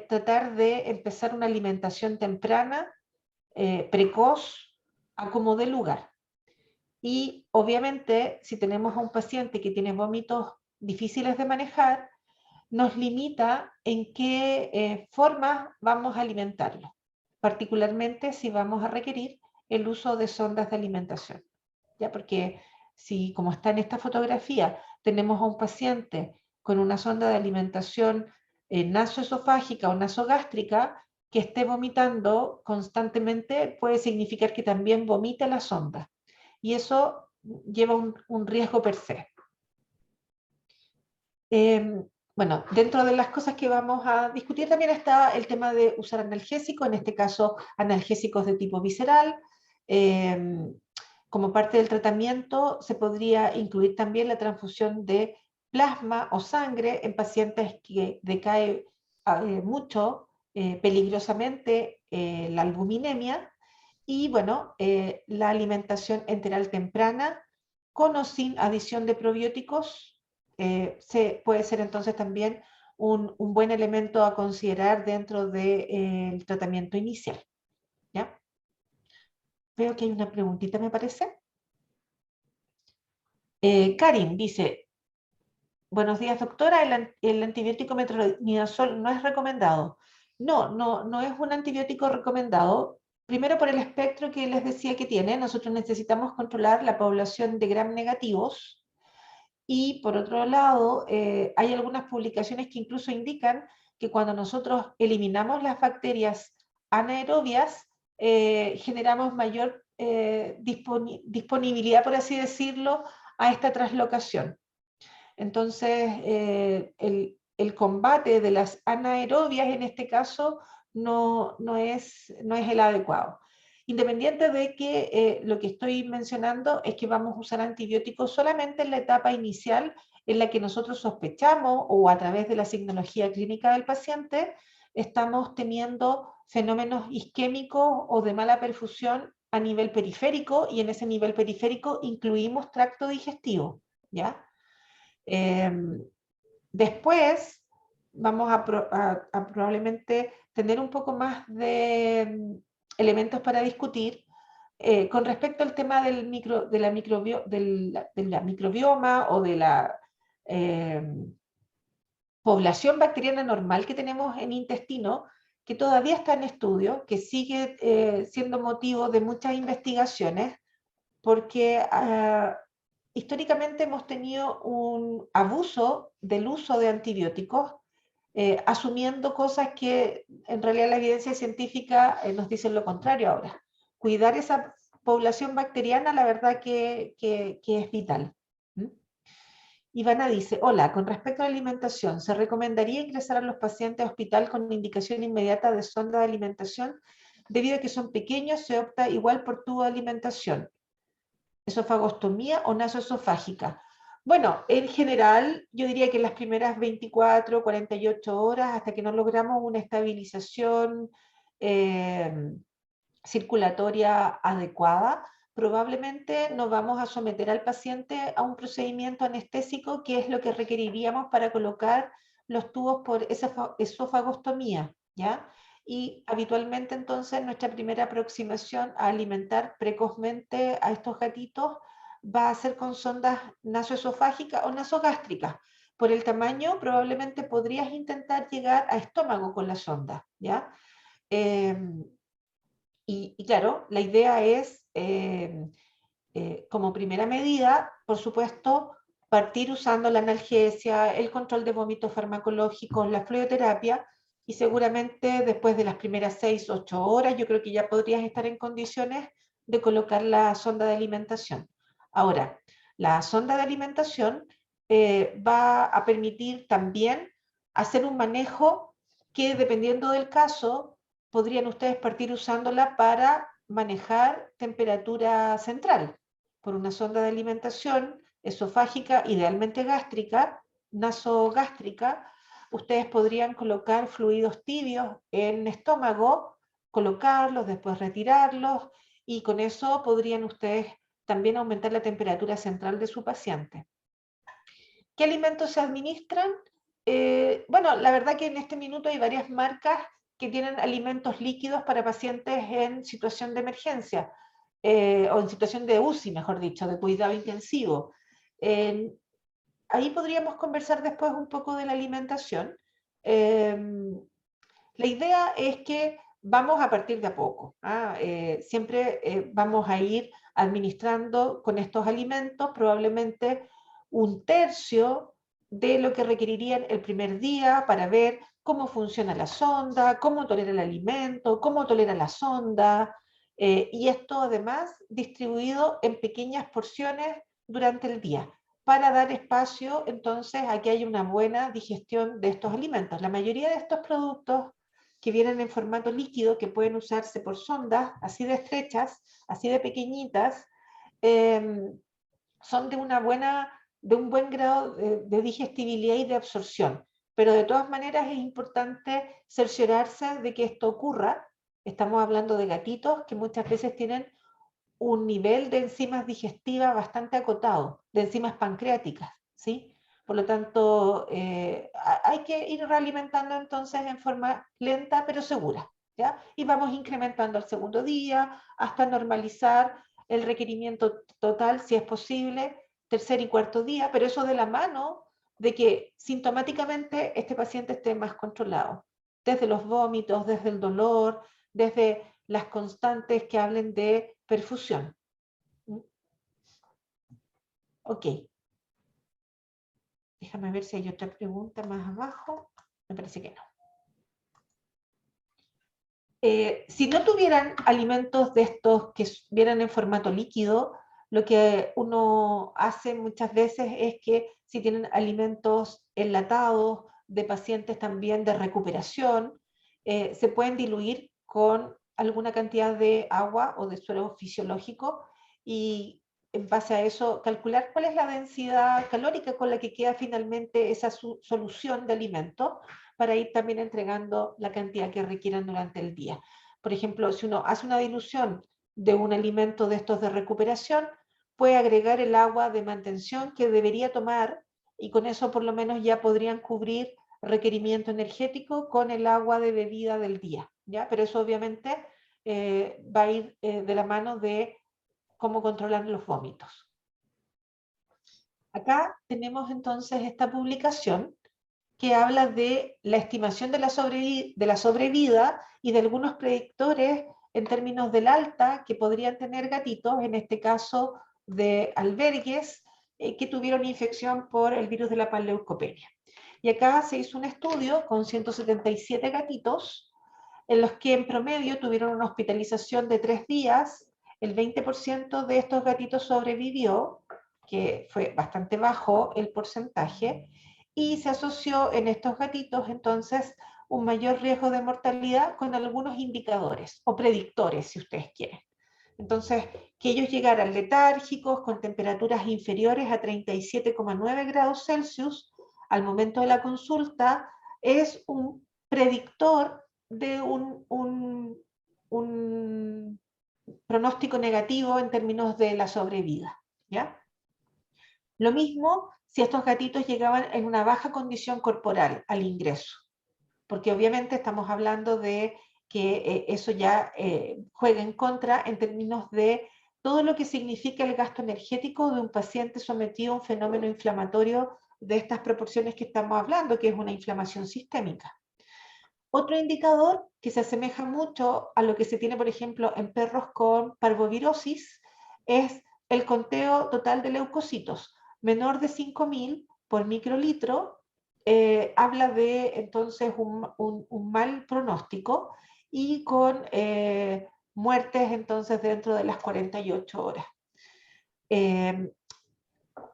tratar de empezar una alimentación temprana, precoz, a como dé lugar. Y obviamente, si tenemos a un paciente que tiene vómitos difíciles de manejar, nos limita en qué forma vamos a alimentarlo, particularmente si vamos a requerir el uso de sondas de alimentación. ¿Ya? Porque si, como está en esta fotografía, tenemos a un paciente con una sonda de alimentación nasoesofágica o nasogástrica que esté vomitando constantemente, puede significar que también vomite la sonda. Y eso lleva un riesgo per se. Bueno, dentro de las cosas que vamos a discutir también está el tema de usar analgésicos, en este caso analgésicos de tipo visceral. Como parte del tratamiento se podría incluir también la transfusión de plasma o sangre en pacientes que decae mucho, peligrosamente, la albuminemia. Y bueno, la alimentación enteral temprana con o sin adición de probióticos puede ser entonces también un buen elemento a considerar dentro del tratamiento inicial. ¿Ya? Veo que hay una preguntita, me parece. Karin dice, buenos días doctora, el antibiótico metronidazol no es recomendado. No es un antibiótico recomendado. Primero por el espectro que les decía que tiene, nosotros necesitamos controlar la población de gram negativos. Y por otro lado, hay algunas publicaciones que incluso indican que cuando nosotros eliminamos las bacterias anaerobias, generamos mayor disponibilidad, por así decirlo, a esta translocación. Entonces, el combate de las anaerobias en este caso no es el adecuado. Independiente de que lo que estoy mencionando es que vamos a usar antibióticos solamente en la etapa inicial en la que nosotros sospechamos o a través de la signología clínica del paciente estamos teniendo fenómenos isquémicos o de mala perfusión a nivel periférico, y en ese nivel periférico incluimos tracto digestivo, ¿ya? Después vamos a probablemente tener un poco más de elementos para discutir con respecto al tema de la microbioma o de la población bacteriana normal que tenemos en intestino, que todavía está en estudio, que sigue siendo motivo de muchas investigaciones, porque históricamente hemos tenido un abuso del uso de antibióticos, asumiendo cosas que en realidad la evidencia científica nos dice lo contrario ahora. Cuidar esa población bacteriana, la verdad que es vital. Ivana dice, hola, con respecto a la alimentación, ¿se recomendaría ingresar a los pacientes a hospital con indicación inmediata de sonda de alimentación? Debido a que son pequeños, se opta igual por tubo de alimentación. ¿Esofagostomía o nasoesofágica? Bueno, en general, yo diría que las primeras 24, 48 horas, hasta que no logramos una estabilización circulatoria adecuada, probablemente nos vamos a someter al paciente a un procedimiento anestésico, que es lo que requeriríamos para colocar los tubos por esofagostomía, ¿ya? Y habitualmente entonces nuestra primera aproximación a alimentar precozmente a estos gatitos va a ser con sondas nasoesofágicas o nasogástricas. Por el tamaño, probablemente podrías intentar llegar a estómago con la sonda, ¿ya? Y claro, la idea es, como primera medida, por supuesto, partir usando la analgesia, el control de vómitos farmacológicos, la fluidoterapia, y seguramente después de las primeras 6, 8 horas, yo creo que ya podrías estar en condiciones de colocar la sonda de alimentación. Ahora, la sonda de alimentación va a permitir también hacer un manejo que, dependiendo del caso, podrían ustedes partir usándola para manejar temperatura central por una sonda de alimentación esofágica, idealmente gástrica, nasogástrica. Ustedes podrían colocar fluidos tibios en el estómago, colocarlos, después retirarlos, y con eso podrían ustedes también aumentar la temperatura central de su paciente. ¿Qué alimentos se administran? Bueno, la verdad que en este minuto hay varias marcas que tienen alimentos líquidos para pacientes en situación de emergencia, o en situación de UCI, mejor dicho, de cuidado intensivo. Ahí podríamos conversar después un poco de la alimentación. La idea es que vamos a partir de a poco. Siempre vamos a ir administrando con estos alimentos probablemente un tercio de lo que requerirían el primer día para ver cómo funciona la sonda, cómo tolera el alimento, cómo tolera la sonda, y esto además distribuido en pequeñas porciones durante el día, para dar espacio entonces a que haya una buena digestión de estos alimentos. La mayoría de estos productos que vienen en formato líquido, que pueden usarse por sondas así de estrechas, así de pequeñitas, son de un buen grado de digestibilidad y de absorción. Pero de todas maneras es importante cerciorarse de que esto ocurra. Estamos hablando de gatitos que muchas veces tienen un nivel de enzimas digestivas bastante acotado, de enzimas pancreáticas, ¿sí? Por lo tanto, hay que ir realimentando entonces en forma lenta pero segura, ¿ya? Y vamos incrementando al segundo día hasta normalizar el requerimiento total, si es posible, tercer y cuarto día, pero eso de la mano de que sintomáticamente este paciente esté más controlado, desde los vómitos, desde el dolor, desde las constantes que hablen de perfusión. Ok. Déjame ver si hay otra pregunta más abajo. Me parece que no. Si no tuvieran alimentos de estos que vieran en formato líquido, lo que uno hace muchas veces es que si tienen alimentos enlatados de pacientes también de recuperación, se pueden diluir con alguna cantidad de agua o de suero fisiológico y en base a eso calcular cuál es la densidad calórica con la que queda finalmente esa solución de alimento para ir también entregando la cantidad que requieran durante el día. Por ejemplo, si uno hace una dilución de un alimento de estos de recuperación, puede agregar el agua de mantención que debería tomar y con eso por lo menos ya podrían cubrir requerimiento energético con el agua de bebida del día, ¿ya? Pero eso obviamente va a ir de la mano de cómo controlan los vómitos. Acá tenemos entonces esta publicación que habla de la estimación de la sobrevida y de algunos predictores en términos del alta que podrían tener gatitos, en este caso de albergues que tuvieron infección por el virus de la panleucopenia. Y acá se hizo un estudio con 177 gatitos, en los que en promedio tuvieron una hospitalización de 3 días, el 20% de estos gatitos sobrevivió, que fue bastante bajo el porcentaje, y se asoció en estos gatitos entonces un mayor riesgo de mortalidad con algunos indicadores o predictores, si ustedes quieren. Entonces, que ellos llegaran letárgicos con temperaturas inferiores a 37,9 grados Celsius al momento de la consulta es un predictor de un pronóstico negativo en términos de la sobrevida, ¿ya? Lo mismo si estos gatitos llegaban en una baja condición corporal al ingreso, porque obviamente estamos hablando de que eso ya juega en contra en términos de todo lo que significa el gasto energético de un paciente sometido a un fenómeno inflamatorio de estas proporciones que estamos hablando, que es una inflamación sistémica. Otro indicador que se asemeja mucho a lo que se tiene, por ejemplo, en perros con parvovirosis es el conteo total de leucocitos. Menor de 5.000 por microlitro habla de entonces un mal pronóstico y con muertes entonces dentro de las 48 horas.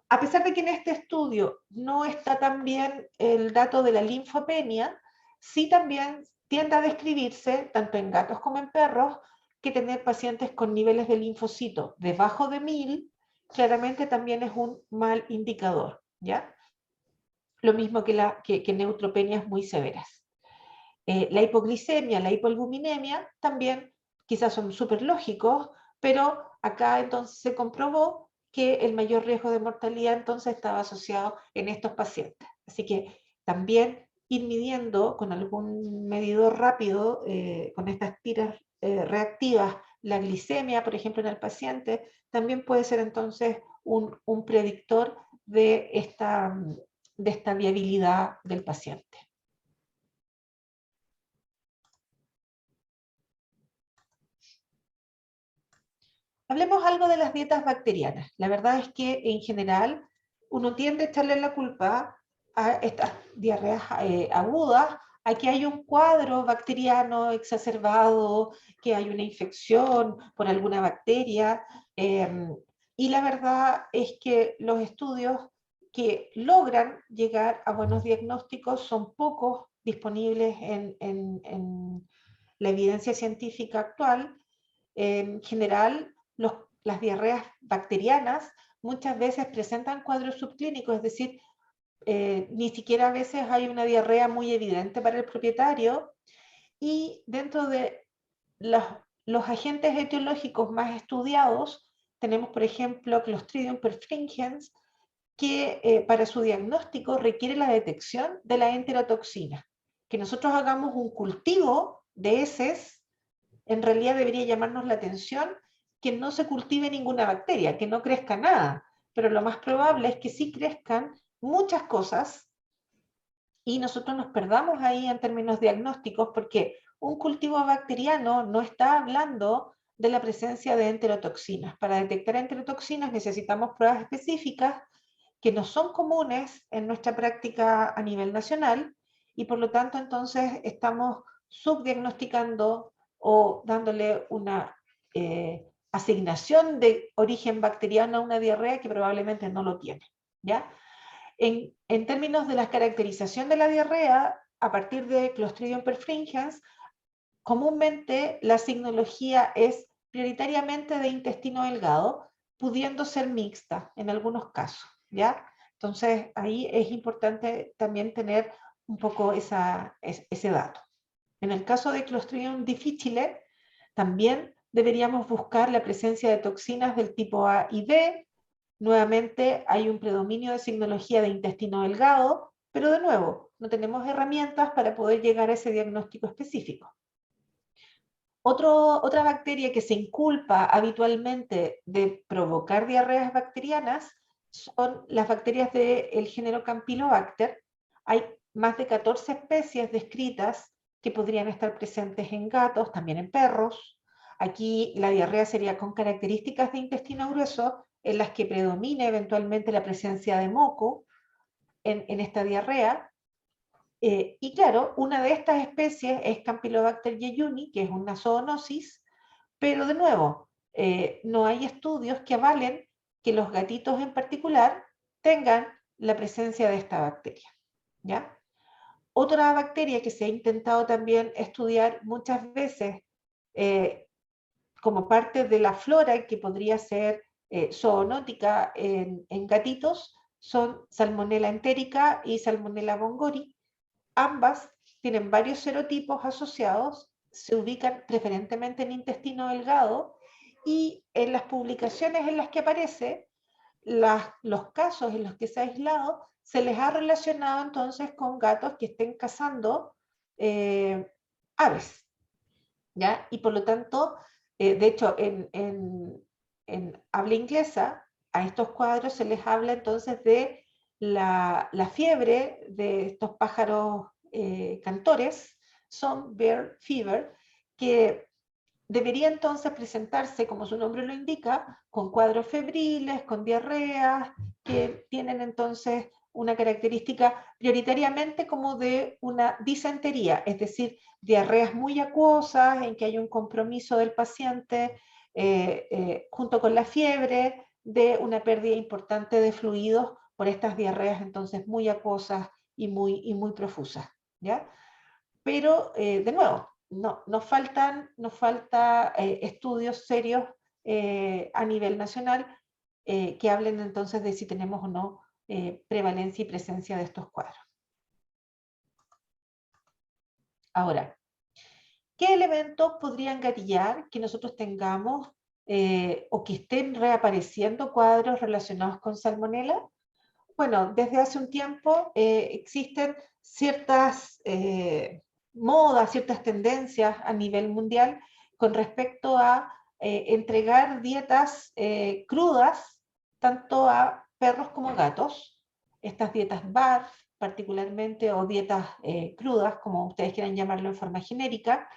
A pesar de que en este estudio no está tan bien el dato de la linfopenia, sí también tiende a describirse, tanto en gatos como en perros, que tener pacientes con niveles de linfocito debajo de 1000, claramente también es un mal indicador, ¿ya? Lo mismo que neutropenias muy severas. La hipoglicemia, la hipoalbuminemia, también quizás son súper lógicos, pero acá entonces se comprobó que el mayor riesgo de mortalidad entonces estaba asociado en estos pacientes. Así que también ir midiendo con algún medidor rápido, con estas tiras reactivas, la glicemia, por ejemplo, en el paciente, también puede ser entonces un predictor de esta viabilidad del paciente. Hablemos algo de las dietas bacterianas. La verdad es que en general uno tiende a echarle la culpa a estas diarreas agudas, a que hay un cuadro bacteriano exacerbado, que hay una infección por alguna bacteria, y la verdad es que los estudios que logran llegar a buenos diagnósticos son pocos disponibles en la evidencia científica actual. En general, las diarreas bacterianas muchas veces presentan cuadros subclínicos, es decir, ni siquiera a veces hay una diarrea muy evidente para el propietario, y dentro de los agentes etiológicos más estudiados tenemos, por ejemplo, Clostridium perfringens, que para su diagnóstico requiere la detección de la enterotoxina. Que nosotros hagamos un cultivo de heces en realidad debería llamarnos la atención que no se cultive ninguna bacteria, que no crezca nada, pero lo más probable es que sí crezcan muchas cosas y nosotros nos perdamos ahí en términos diagnósticos, porque un cultivo bacteriano no está hablando de la presencia de enterotoxinas. Para detectar enterotoxinas necesitamos pruebas específicas que no son comunes en nuestra práctica a nivel nacional, y por lo tanto entonces estamos subdiagnosticando o dándole una asignación de origen bacteriano a una diarrea que probablemente no lo tiene, ¿ya? En términos de la caracterización de la diarrea, a partir de Clostridium perfringens, comúnmente la signología es prioritariamente de intestino delgado, pudiendo ser mixta en algunos casos, ¿ya? Entonces ahí es importante también tener un poco ese dato. En el caso de Clostridium difficile, también deberíamos buscar la presencia de toxinas del tipo A y B. Nuevamente hay un predominio de signología de intestino delgado, pero de nuevo, no tenemos herramientas para poder llegar a ese diagnóstico específico. Otra bacteria que se inculpa habitualmente de provocar diarreas bacterianas son las bacterias del género Campylobacter. Hay más de 14 especies descritas que podrían estar presentes en gatos, también en perros. Aquí la diarrea sería con características de intestino grueso, en las que predomina eventualmente la presencia de moco en esta diarrea. Y claro, una de estas especies es Campylobacter jejuni, que es una zoonosis, pero de nuevo, no hay estudios que avalen que los gatitos en particular tengan la presencia de esta bacteria, ¿ya? Otra bacteria que se ha intentado también estudiar muchas veces como parte de la flora que podría ser zoonótica en gatitos son Salmonella entérica y Salmonella bongori. Ambas tienen varios serotipos asociados, se ubican preferentemente en intestino delgado, y en las publicaciones en las que aparece, los casos en los que se ha aislado, se les ha relacionado entonces con gatos que estén cazando aves, ¿ya? Y por lo tanto, de hecho, en habla inglesa, a estos cuadros se les habla entonces de la fiebre de estos pájaros cantores, songbird fever, que debería entonces presentarse, como su nombre lo indica, con cuadros febriles, con diarreas, que tienen entonces una característica prioritariamente como de una disentería, es decir, diarreas muy acuosas en que hay un compromiso del paciente junto con la fiebre de una pérdida importante de fluidos por estas diarreas entonces muy acuosas y muy profusas, ¿ya? Pero, de nuevo, nos falta estudios serios a nivel nacional que hablen entonces de si tenemos o no prevalencia y presencia de estos cuadros. Ahora, ¿qué elementos podrían gatillar que nosotros tengamos o que estén reapareciendo cuadros relacionados con salmonela? Bueno, desde hace un tiempo existen ciertas modas, ciertas tendencias a nivel mundial con respecto a entregar dietas crudas tanto a perros como gatos. Estas dietas BARF particularmente, o dietas crudas, como ustedes quieran llamarlo en forma genérica,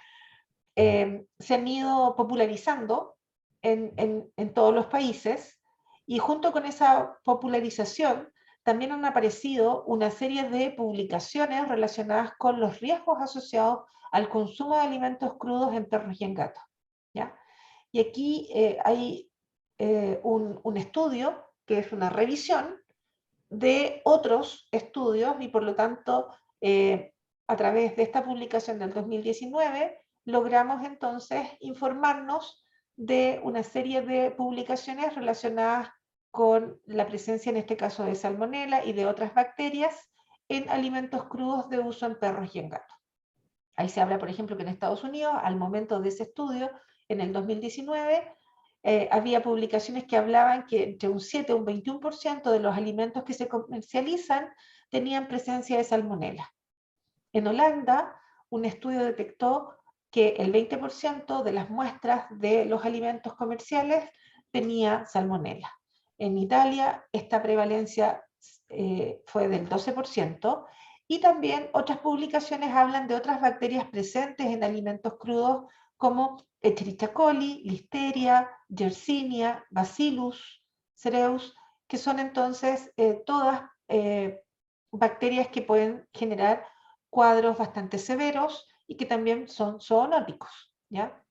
se han ido popularizando en todos los países, y junto con esa popularización también han aparecido una serie de publicaciones relacionadas con los riesgos asociados al consumo de alimentos crudos en perros y en gatos, ¿ya? Y aquí hay un estudio que es una revisión de otros estudios, y por lo tanto, a través de esta publicación del 2019, logramos entonces informarnos de una serie de publicaciones relacionadas con la presencia, en este caso, de salmonela y de otras bacterias en alimentos crudos de uso en perros y en gatos. Ahí se habla, por ejemplo, que en Estados Unidos, al momento de ese estudio, en el 2019, había publicaciones que hablaban que entre un 7 y un 21% de los alimentos que se comercializan tenían presencia de salmonela. En Holanda, un estudio detectó que el 20% de las muestras de los alimentos comerciales tenía salmonela. En Italia, esta prevalencia fue del 12%, y también otras publicaciones hablan de otras bacterias presentes en alimentos crudos como Escherichia coli, Listeria, Yersinia, Bacillus cereus, que son entonces todas bacterias que pueden generar cuadros bastante severos y que también son zoonóticos, ¿ya?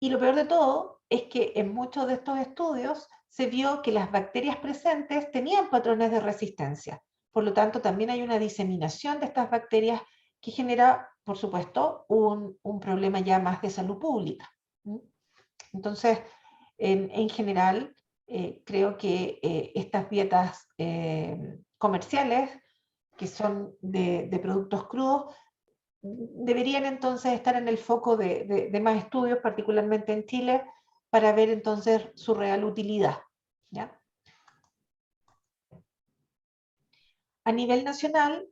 Y lo peor de todo es que en muchos de estos estudios se vio que las bacterias presentes tenían patrones de resistencia. Por lo tanto, también hay una diseminación de estas bacterias que genera, por supuesto, un problema ya más de salud pública. Entonces, en general, creo que estas dietas comerciales, que son de productos crudos, deberían entonces estar en el foco de más estudios, particularmente en Chile, para ver entonces su real utilidad, ¿ya? A nivel nacional,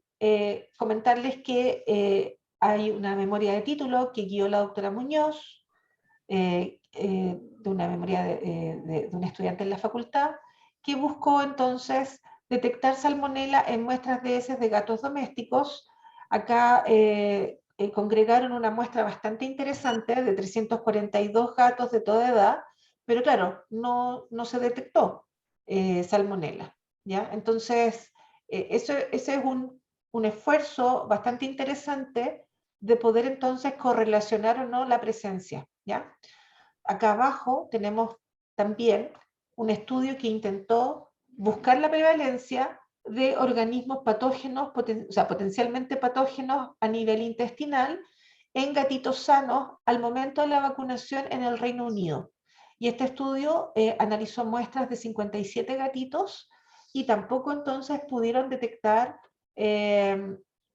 comentarles que hay una memoria de título que guió la doctora Muñoz, de una memoria de un estudiante en la facultad, que buscó entonces detectar salmonela en muestras de heces de gatos domésticos. Acá congregaron una muestra bastante interesante de 342 gatos de toda edad, pero claro, no se detectó salmonela, ¿ya? Entonces, ese es un esfuerzo bastante interesante de poder entonces correlacionar o no la presencia, ¿ya? Acá abajo tenemos también un estudio que intentó buscar la prevalencia de organismos patógenos, o sea, potencialmente patógenos a nivel intestinal en gatitos sanos al momento de la vacunación en el Reino Unido. Y este estudio analizó muestras de 57 gatitos, y tampoco entonces pudieron detectar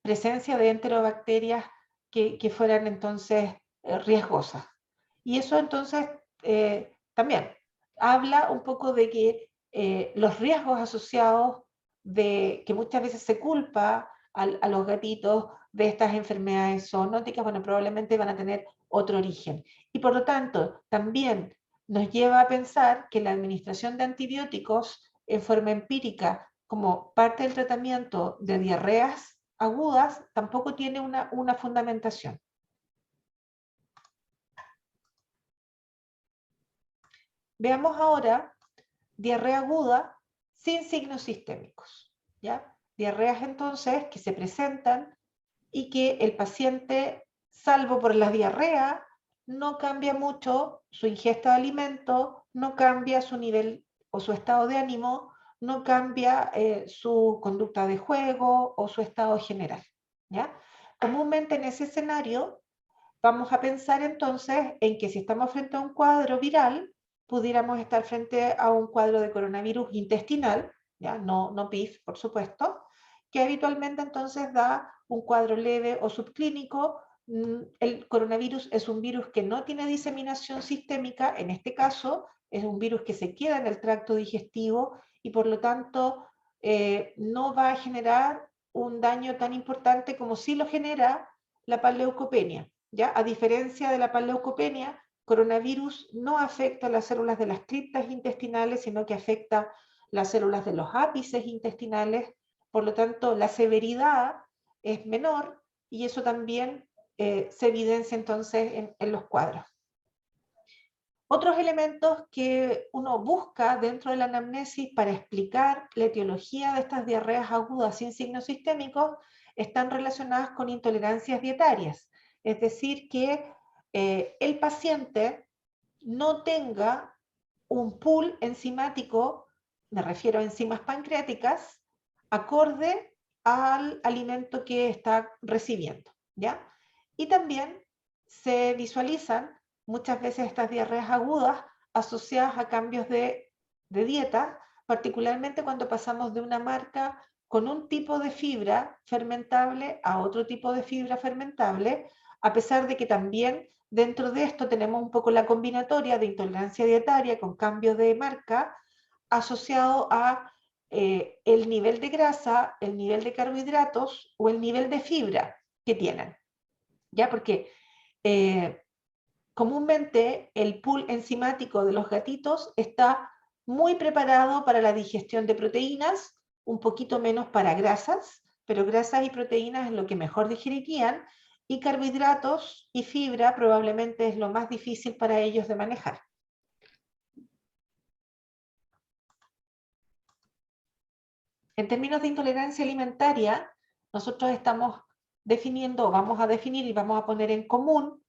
presencia de enterobacterias que fueran entonces riesgosas. Y eso entonces también habla un poco de que los riesgos asociados de que muchas veces se culpa a los gatitos de estas enfermedades zoonóticas, bueno, probablemente van a tener otro origen. Y por lo tanto, también nos lleva a pensar que la administración de antibióticos en forma empírica como parte del tratamiento de diarreas agudas tampoco tiene una fundamentación. Veamos ahora diarrea aguda sin signos sistémicos, ¿ya? Diarreas entonces que se presentan y que el paciente, salvo por la diarrea, no cambia mucho su ingesta de alimento, no cambia su nivel o su estado de ánimo, no cambia su conducta de juego o su estado general, ¿ya? Comúnmente en ese escenario vamos a pensar entonces en que si estamos frente a un cuadro viral, pudiéramos estar frente a un cuadro de coronavirus intestinal, ¿ya? No PIF, por supuesto, que habitualmente entonces da un cuadro leve o subclínico el coronavirus es un virus que no tiene diseminación sistémica, en este caso es un virus que se queda en el tracto digestivo y por lo tanto no va a generar un daño tan importante como sí lo genera la panleucopenia. ¿Ya? A diferencia de la panleucopenia, coronavirus no afecta las células de las criptas intestinales, sino que afecta las células de los ápices intestinales, por lo tanto la severidad es menor y eso también se evidencia entonces en los cuadros. Otros elementos que uno busca dentro de la anamnesis para explicar la etiología de estas diarreas agudas sin signos sistémicos están relacionadas con intolerancias dietarias, es decir, que el paciente no tenga un pool enzimático, me refiero a enzimas pancreáticas, acorde al alimento que está recibiendo, ¿ya? Y también se visualizan muchas veces estas diarreas agudas asociadas a cambios de dieta, particularmente cuando pasamos de una marca con un tipo de fibra fermentable a otro tipo de fibra fermentable, a pesar de que también dentro de esto tenemos un poco la combinatoria de intolerancia dietaria con cambio de marca asociado a el nivel de grasa, el nivel de carbohidratos o el nivel de fibra que tienen. ¿Ya? Porque comúnmente el pool enzimático de los gatitos está muy preparado para la digestión de proteínas, un poquito menos para grasas, pero grasas y proteínas es lo que mejor digerirían, y carbohidratos y fibra probablemente es lo más difícil para ellos de manejar. En términos de intolerancia alimentaria, nosotros estamos definiendo, vamos a definir y vamos a poner en común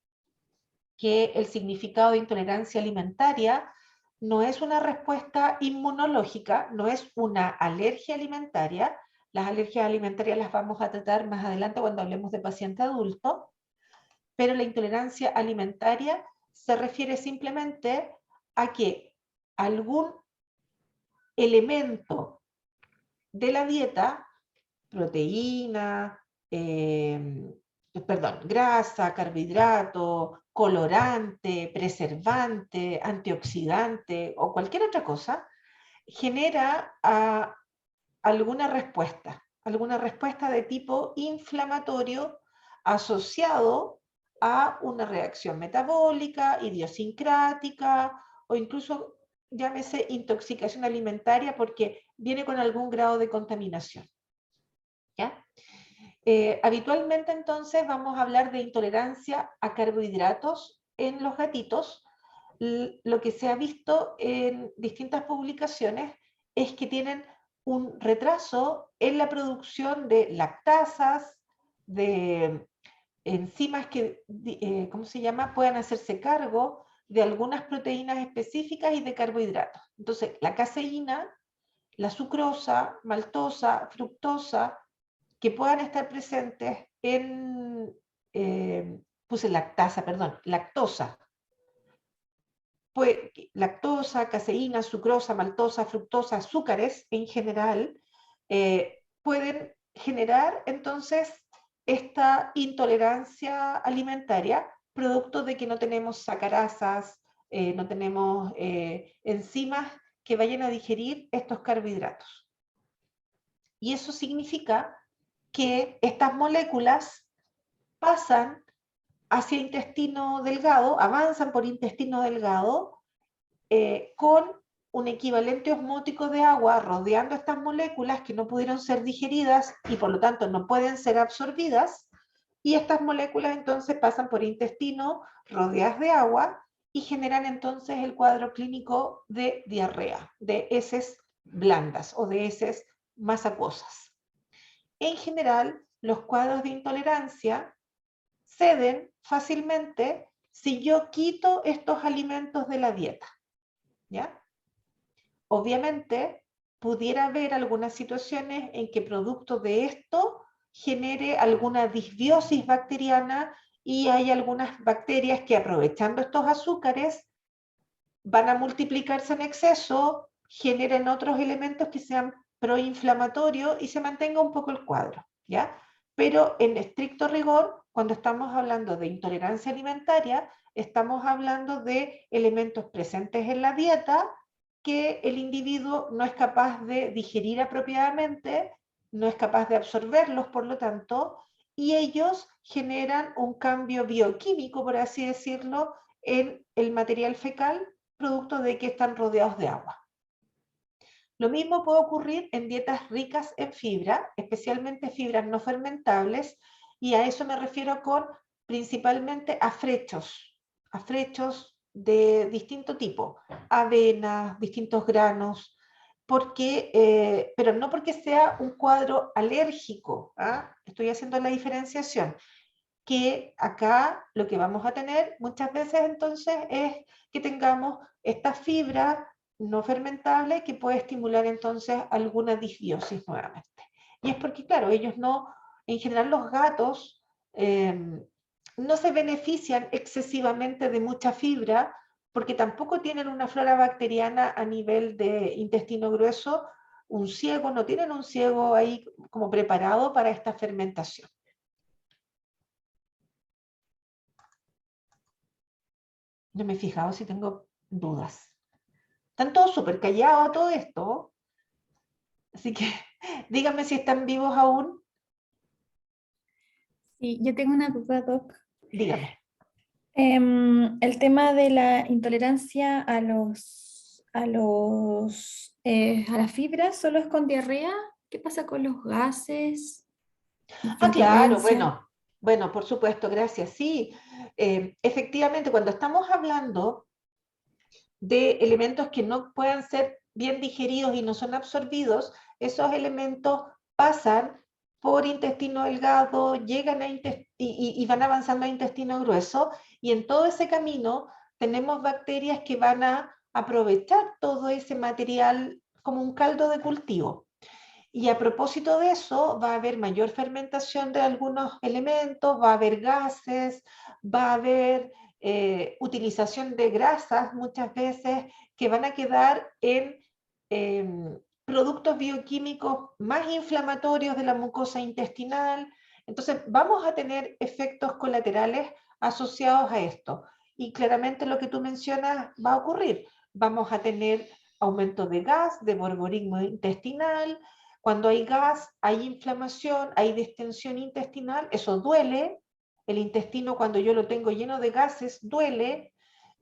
que el significado de intolerancia alimentaria no es una respuesta inmunológica, no es una alergia alimentaria. Las alergias alimentarias las vamos a tratar más adelante cuando hablemos de paciente adulto, pero la intolerancia alimentaria se refiere simplemente a que algún elemento de la dieta, proteína, grasa, carbohidrato, colorante, preservante, antioxidante o cualquier otra cosa, genera alguna respuesta de tipo inflamatorio asociado a una reacción metabólica, idiosincrática o incluso llámese intoxicación alimentaria porque viene con algún grado de contaminación. ¿Ya? Habitualmente entonces vamos a hablar de intolerancia a carbohidratos en los gatitos. Lo que se ha visto en distintas publicaciones es que tienen un retraso en la producción de lactasas, de enzimas que, ¿cómo se llama?, puedan hacerse cargo de algunas proteínas específicas y de carbohidratos. Entonces, la caseína, la sucrosa, maltosa, fructosa, que puedan estar presentes en, lactosa. Pues, lactosa, caseína, sucrosa, maltosa, fructosa, azúcares en general, pueden generar entonces esta intolerancia alimentaria, producto de que no tenemos sacarasas, no tenemos enzimas que vayan a digerir estos carbohidratos. Y eso significa que estas moléculas pasan hacia intestino delgado, avanzan por intestino delgado, con un equivalente osmótico de agua rodeando estas moléculas que no pudieron ser digeridas y por lo tanto no pueden ser absorbidas, y estas moléculas entonces pasan por intestino rodeadas de agua y generan entonces el cuadro clínico de diarrea, de heces blandas o de heces más acuosas. En general, los cuadros de intolerancia ceden fácilmente si yo quito estos alimentos de la dieta, ¿ya? Obviamente, pudiera haber algunas situaciones en que producto de esto genere alguna disbiosis bacteriana y hay algunas bacterias que aprovechando estos azúcares van a multiplicarse en exceso, generen otros elementos que sean proinflamatorios y se mantenga un poco el cuadro, ¿ya? pero en estricto rigor, cuando estamos hablando de intolerancia alimentaria, estamos hablando de elementos presentes en la dieta que el individuo no es capaz de digerir apropiadamente, no es capaz de absorberlos, por lo tanto, y ellos generan un cambio bioquímico, por así decirlo, en el material fecal, producto de que están rodeados de agua. Lo mismo puede ocurrir en dietas ricas en fibra, especialmente fibras no fermentables, y a eso me refiero con principalmente afrechos de distinto tipo, avena, distintos granos, pero no porque sea un cuadro alérgico, ¿ah? Estoy haciendo la diferenciación, que acá lo que vamos a tener muchas veces entonces es que tengamos esta fibra no fermentable que puede estimular entonces alguna disbiosis nuevamente. Y es porque, claro, ellos no, en general los gatos no se benefician excesivamente de mucha fibra porque tampoco tienen una flora bacteriana a nivel de intestino grueso, no tienen un ciego ahí como preparado para esta fermentación. No me he fijado si tengo dudas. Están todos súper callados a todo esto, así que díganme si están vivos aún. Sí, yo tengo una duda, Doc. Dígame. El tema de la intolerancia a las fibras, ¿solo es con diarrea? ¿Qué pasa con los gases y Claro, flatulencia? bueno, por supuesto, gracias. Sí, efectivamente, cuando estamos hablando de elementos que no puedan ser bien digeridos y no son absorbidos, esos elementos pasan por intestino delgado, llegan y van avanzando a intestino grueso, y en todo ese camino tenemos bacterias que van a aprovechar todo ese material como un caldo de cultivo. Y a propósito de eso, va a haber mayor fermentación de algunos elementos, va a haber gases, va a haber utilización de grasas muchas veces que van a quedar en productos bioquímicos más inflamatorios de la mucosa intestinal. Entonces, vamos a tener efectos colaterales asociados a esto. Y claramente lo que tú mencionas va a ocurrir. Vamos a tener aumento de gas, de borborismo intestinal. Cuando hay gas, hay inflamación, hay distensión intestinal, eso duele. El intestino, cuando yo lo tengo lleno de gases, duele.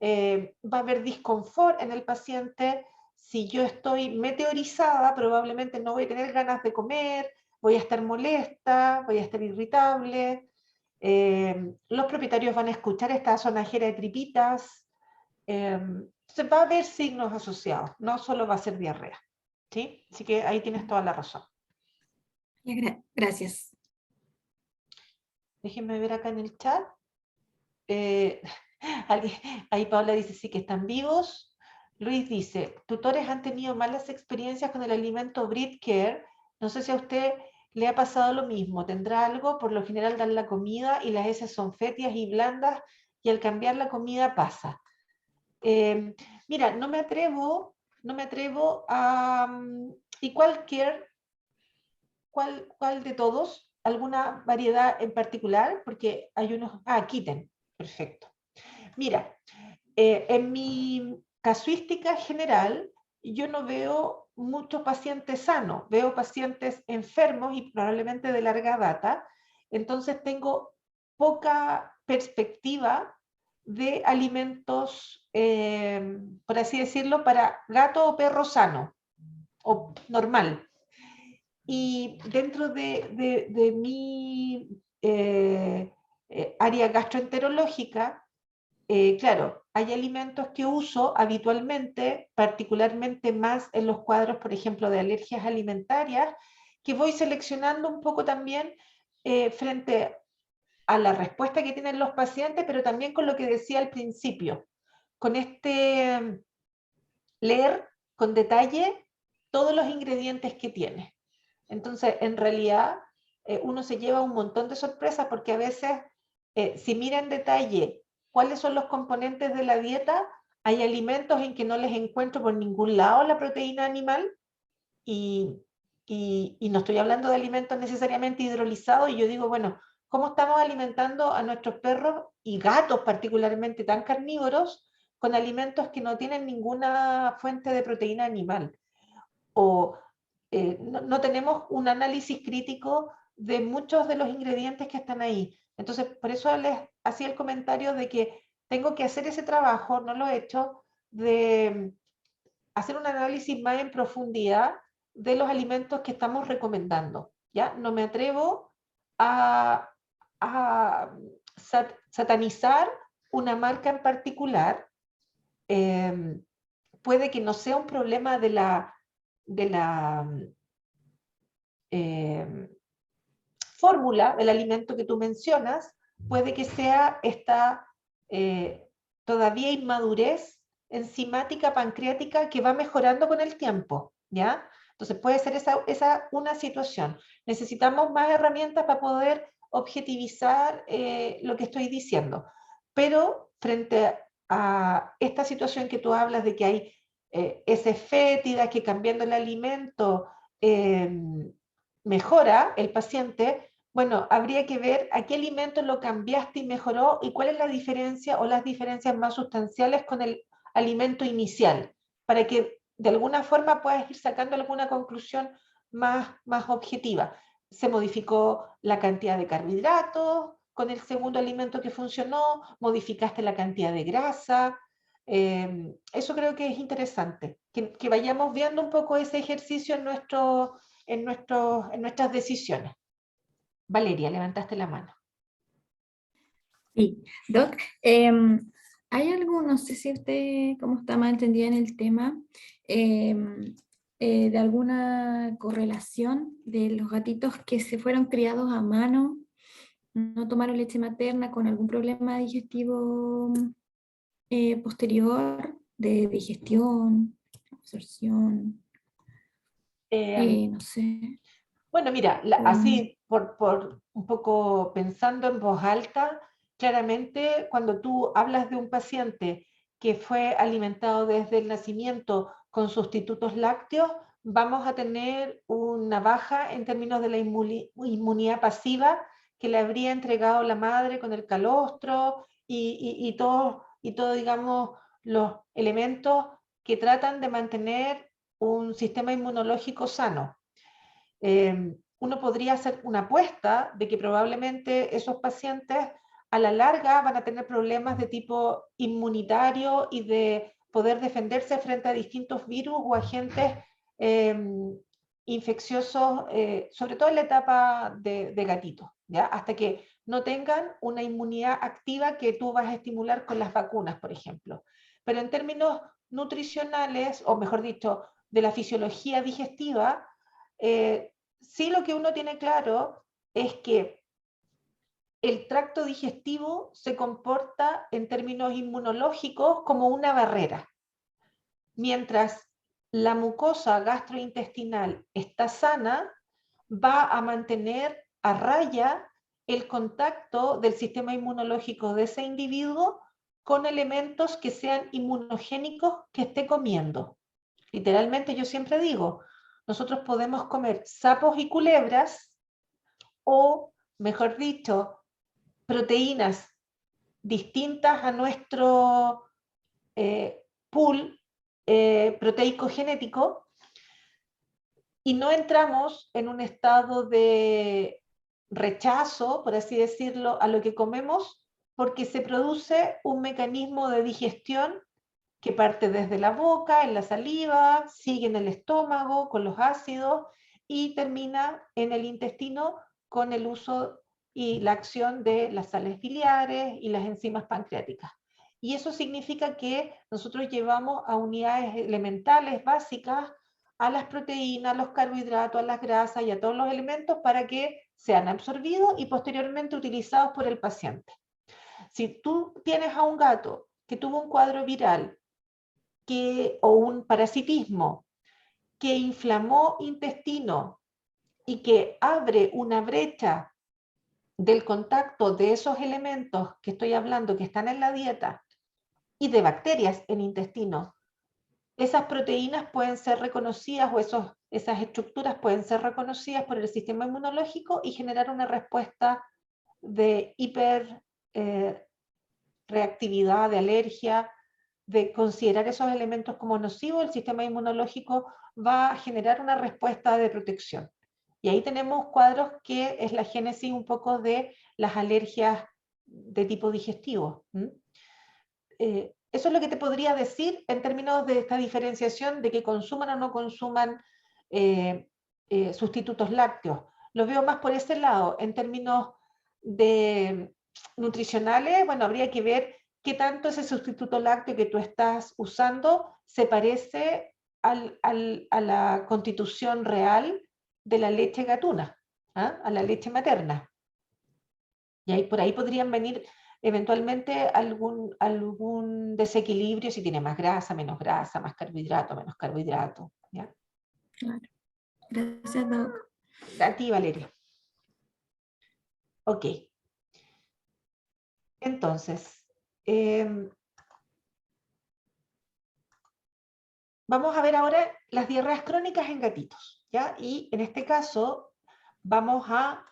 Va a haber disconfort en el paciente. Si yo estoy meteorizada, probablemente no voy a tener ganas de comer, voy a estar molesta, voy a estar irritable. Los propietarios van a escuchar esta sonajera de tripitas. Se va a ver signos asociados, no solo va a ser diarrea. ¿Sí? Así que ahí tienes toda la razón. Gracias. Déjenme ver acá en el chat. Eh, ahí Paula dice sí que están vivos. Luis dice, tutores han tenido malas experiencias con el alimento Brit Care. No sé si a usted le ha pasado lo mismo. ¿Tendrá algo? Por lo general dan la comida y las heces son fétidas y blandas y al cambiar la comida pasa. Mira, no me atrevo a... ¿Y cuál care? ¿Cuál de todos? ¿Alguna variedad en particular? Porque hay unos... Kitten. Perfecto. Mira, en mi casuística general, yo no veo muchos pacientes sanos, veo pacientes enfermos y probablemente de larga data, entonces tengo poca perspectiva de alimentos, por así decirlo, para gato o perro sano o normal. Y dentro de mi área gastroenterológica, claro, hay alimentos que uso habitualmente, particularmente más en los cuadros, por ejemplo, de alergias alimentarias, que voy seleccionando un poco también frente a la respuesta que tienen los pacientes, pero también con lo que decía al principio, con leer con detalle todos los ingredientes que tiene. Entonces, en realidad, uno se lleva un montón de sorpresas porque a veces, si mira en detalle cuáles son los componentes de la dieta, hay alimentos en que no les encuentro por ningún lado la proteína animal y y no estoy hablando de alimentos necesariamente hidrolizados, y yo digo, bueno, ¿cómo estamos alimentando a nuestros perros y gatos particularmente tan carnívoros con alimentos que no tienen ninguna fuente de proteína animal? O no tenemos un análisis crítico de muchos de los ingredientes que están ahí. Entonces, por eso les hacía el comentario de que tengo que hacer ese trabajo, no lo he hecho, de hacer un análisis más en profundidad de los alimentos que estamos recomendando. ¿Ya? No me atrevo a, a satanizar una marca en particular. Puede que no sea un problema de la fórmula del alimento que tú mencionas, puede que sea esta todavía inmadurez enzimática pancreática que va mejorando con el tiempo, ¿ya? Entonces puede ser esa una situación. Necesitamos más herramientas para poder objetivizar lo que estoy diciendo. Pero frente a esta situación que tú hablas de que hay heces fétidas, que cambiando el alimento mejora el paciente, bueno, habría que ver a qué alimento lo cambiaste y mejoró y cuál es la diferencia o las diferencias más sustanciales con el alimento inicial, para que de alguna forma puedas ir sacando alguna conclusión más objetiva. Se modificó la cantidad de carbohidratos con el segundo alimento que funcionó, modificaste la cantidad de grasa. Eso creo que es interesante, que vayamos viendo un poco ese ejercicio en nuestras decisiones. Valeria, levantaste la mano. Sí, Doc, ¿hay algo, no sé si usted, cómo está más entendida en el tema, de alguna correlación de los gatitos que se fueron criados a mano, no tomaron leche materna con algún problema digestivo posterior, de digestión, absorción, no sé? Bueno, mira, así por un poco pensando en voz alta, claramente cuando tú hablas de un paciente que fue alimentado desde el nacimiento con sustitutos lácteos, vamos a tener una baja en términos de la inmunidad pasiva que le habría entregado la madre con el calostro y todo, digamos, los elementos que tratan de mantener un sistema inmunológico sano. Uno podría hacer una apuesta de que probablemente esos pacientes a la larga van a tener problemas de tipo inmunitario y de poder defenderse frente a distintos virus o agentes infecciosos, sobre todo en la etapa de gatito, ¿ya? Hasta que no tengan una inmunidad activa que tú vas a estimular con las vacunas, por ejemplo. Pero en términos nutricionales, o mejor dicho, de la fisiología digestiva, sí lo que uno tiene claro es que el tracto digestivo se comporta en términos inmunológicos como una barrera. Mientras la mucosa gastrointestinal está sana, va a mantener a raya el contacto del sistema inmunológico de ese individuo con elementos que sean inmunogénicos que esté comiendo. Literalmente yo siempre digo, nosotros podemos comer sapos y culebras o, mejor dicho, proteínas distintas a nuestro pool proteico genético y no entramos en un estado de rechazo, por así decirlo, a lo que comemos porque se produce un mecanismo de digestión que parte desde la boca, en la saliva, sigue en el estómago con los ácidos y termina en el intestino con el uso y la acción de las sales biliares y las enzimas pancreáticas. Y eso significa que nosotros llevamos a unidades elementales básicas a las proteínas, a los carbohidratos, a las grasas y a todos los elementos para que sean absorbidos y posteriormente utilizados por el paciente. Si tú tienes a un gato que tuvo un cuadro viral o un parasitismo que inflamó intestino y que abre una brecha del contacto de esos elementos que estoy hablando que están en la dieta y de bacterias en intestino esas proteínas pueden ser reconocidas o esas estructuras pueden ser reconocidas por el sistema inmunológico y generar una respuesta de reactividad, de alergia, de considerar esos elementos como nocivos. El sistema inmunológico va a generar una respuesta de protección. Y ahí tenemos cuadros que es la génesis un poco de las alergias de tipo digestivo. Eso es lo que te podría decir en términos de esta diferenciación de que consuman o no consuman sustitutos lácteos. Lo veo más por ese lado. En términos de nutricionales, bueno, habría que ver qué tanto ese sustituto lácteo que tú estás usando se parece a la constitución real de la leche gatuna, ¿ah? A la leche materna. Y ahí, por ahí podrían venir eventualmente algún desequilibrio, si tiene más grasa, más carbohidrato, ¿ya? Claro. Gracias, Doc. A ti, Valeria. Ok. Entonces, vamos a ver ahora las diarreas crónicas en gatitos, ¿ya? Y en este caso vamos a,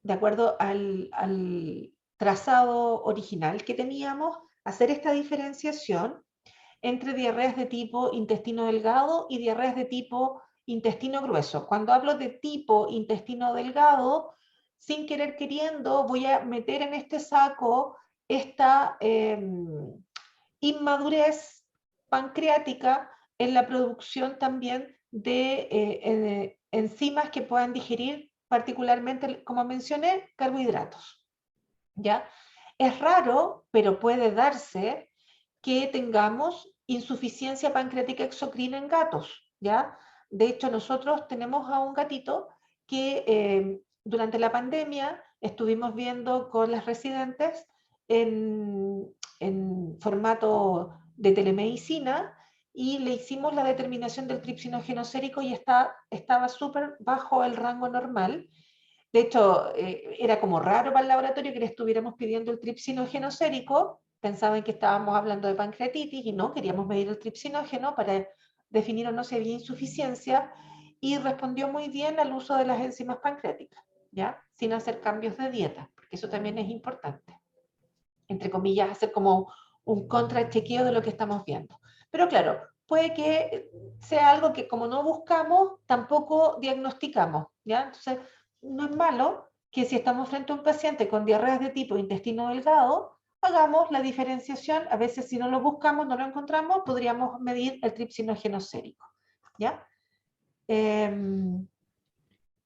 de acuerdo al trazado original que teníamos, hacer esta diferenciación entre diarreas de tipo intestino delgado y diarreas de tipo intestino grueso. Cuando hablo de tipo intestino delgado, sin querer queriendo, voy a meter en este saco esta inmadurez pancreática en la producción también de enzimas que puedan digerir particularmente, como mencioné, carbohidratos. ¿Ya? Es raro, pero puede darse que tengamos insuficiencia pancreática exocrina en gatos, ¿ya? De hecho, nosotros tenemos a un gatito que durante la pandemia estuvimos viendo con las residentes en formato de telemedicina y le hicimos la determinación del tripsinógeno sérico y estaba súper bajo el rango normal. De hecho, era como raro para el laboratorio que le estuviéramos pidiendo el tripsinógeno sérico. Pensaban que estábamos hablando de pancreatitis y no, queríamos medir el tripsinógeno para definir o no si había insuficiencia, y respondió muy bien al uso de las enzimas pancreáticas, ¿ya? Sin hacer cambios de dieta, porque eso también es importante. Entre comillas, hacer como un contrachequeo de lo que estamos viendo. Pero claro, puede que sea algo que como no buscamos, tampoco diagnosticamos, ¿ya? Entonces, no es malo que si estamos frente a un paciente con diarreas de tipo intestino delgado, hagamos la diferenciación. A veces si no lo buscamos, no lo encontramos, podríamos medir el tripsinógeno sérico, ¿ya?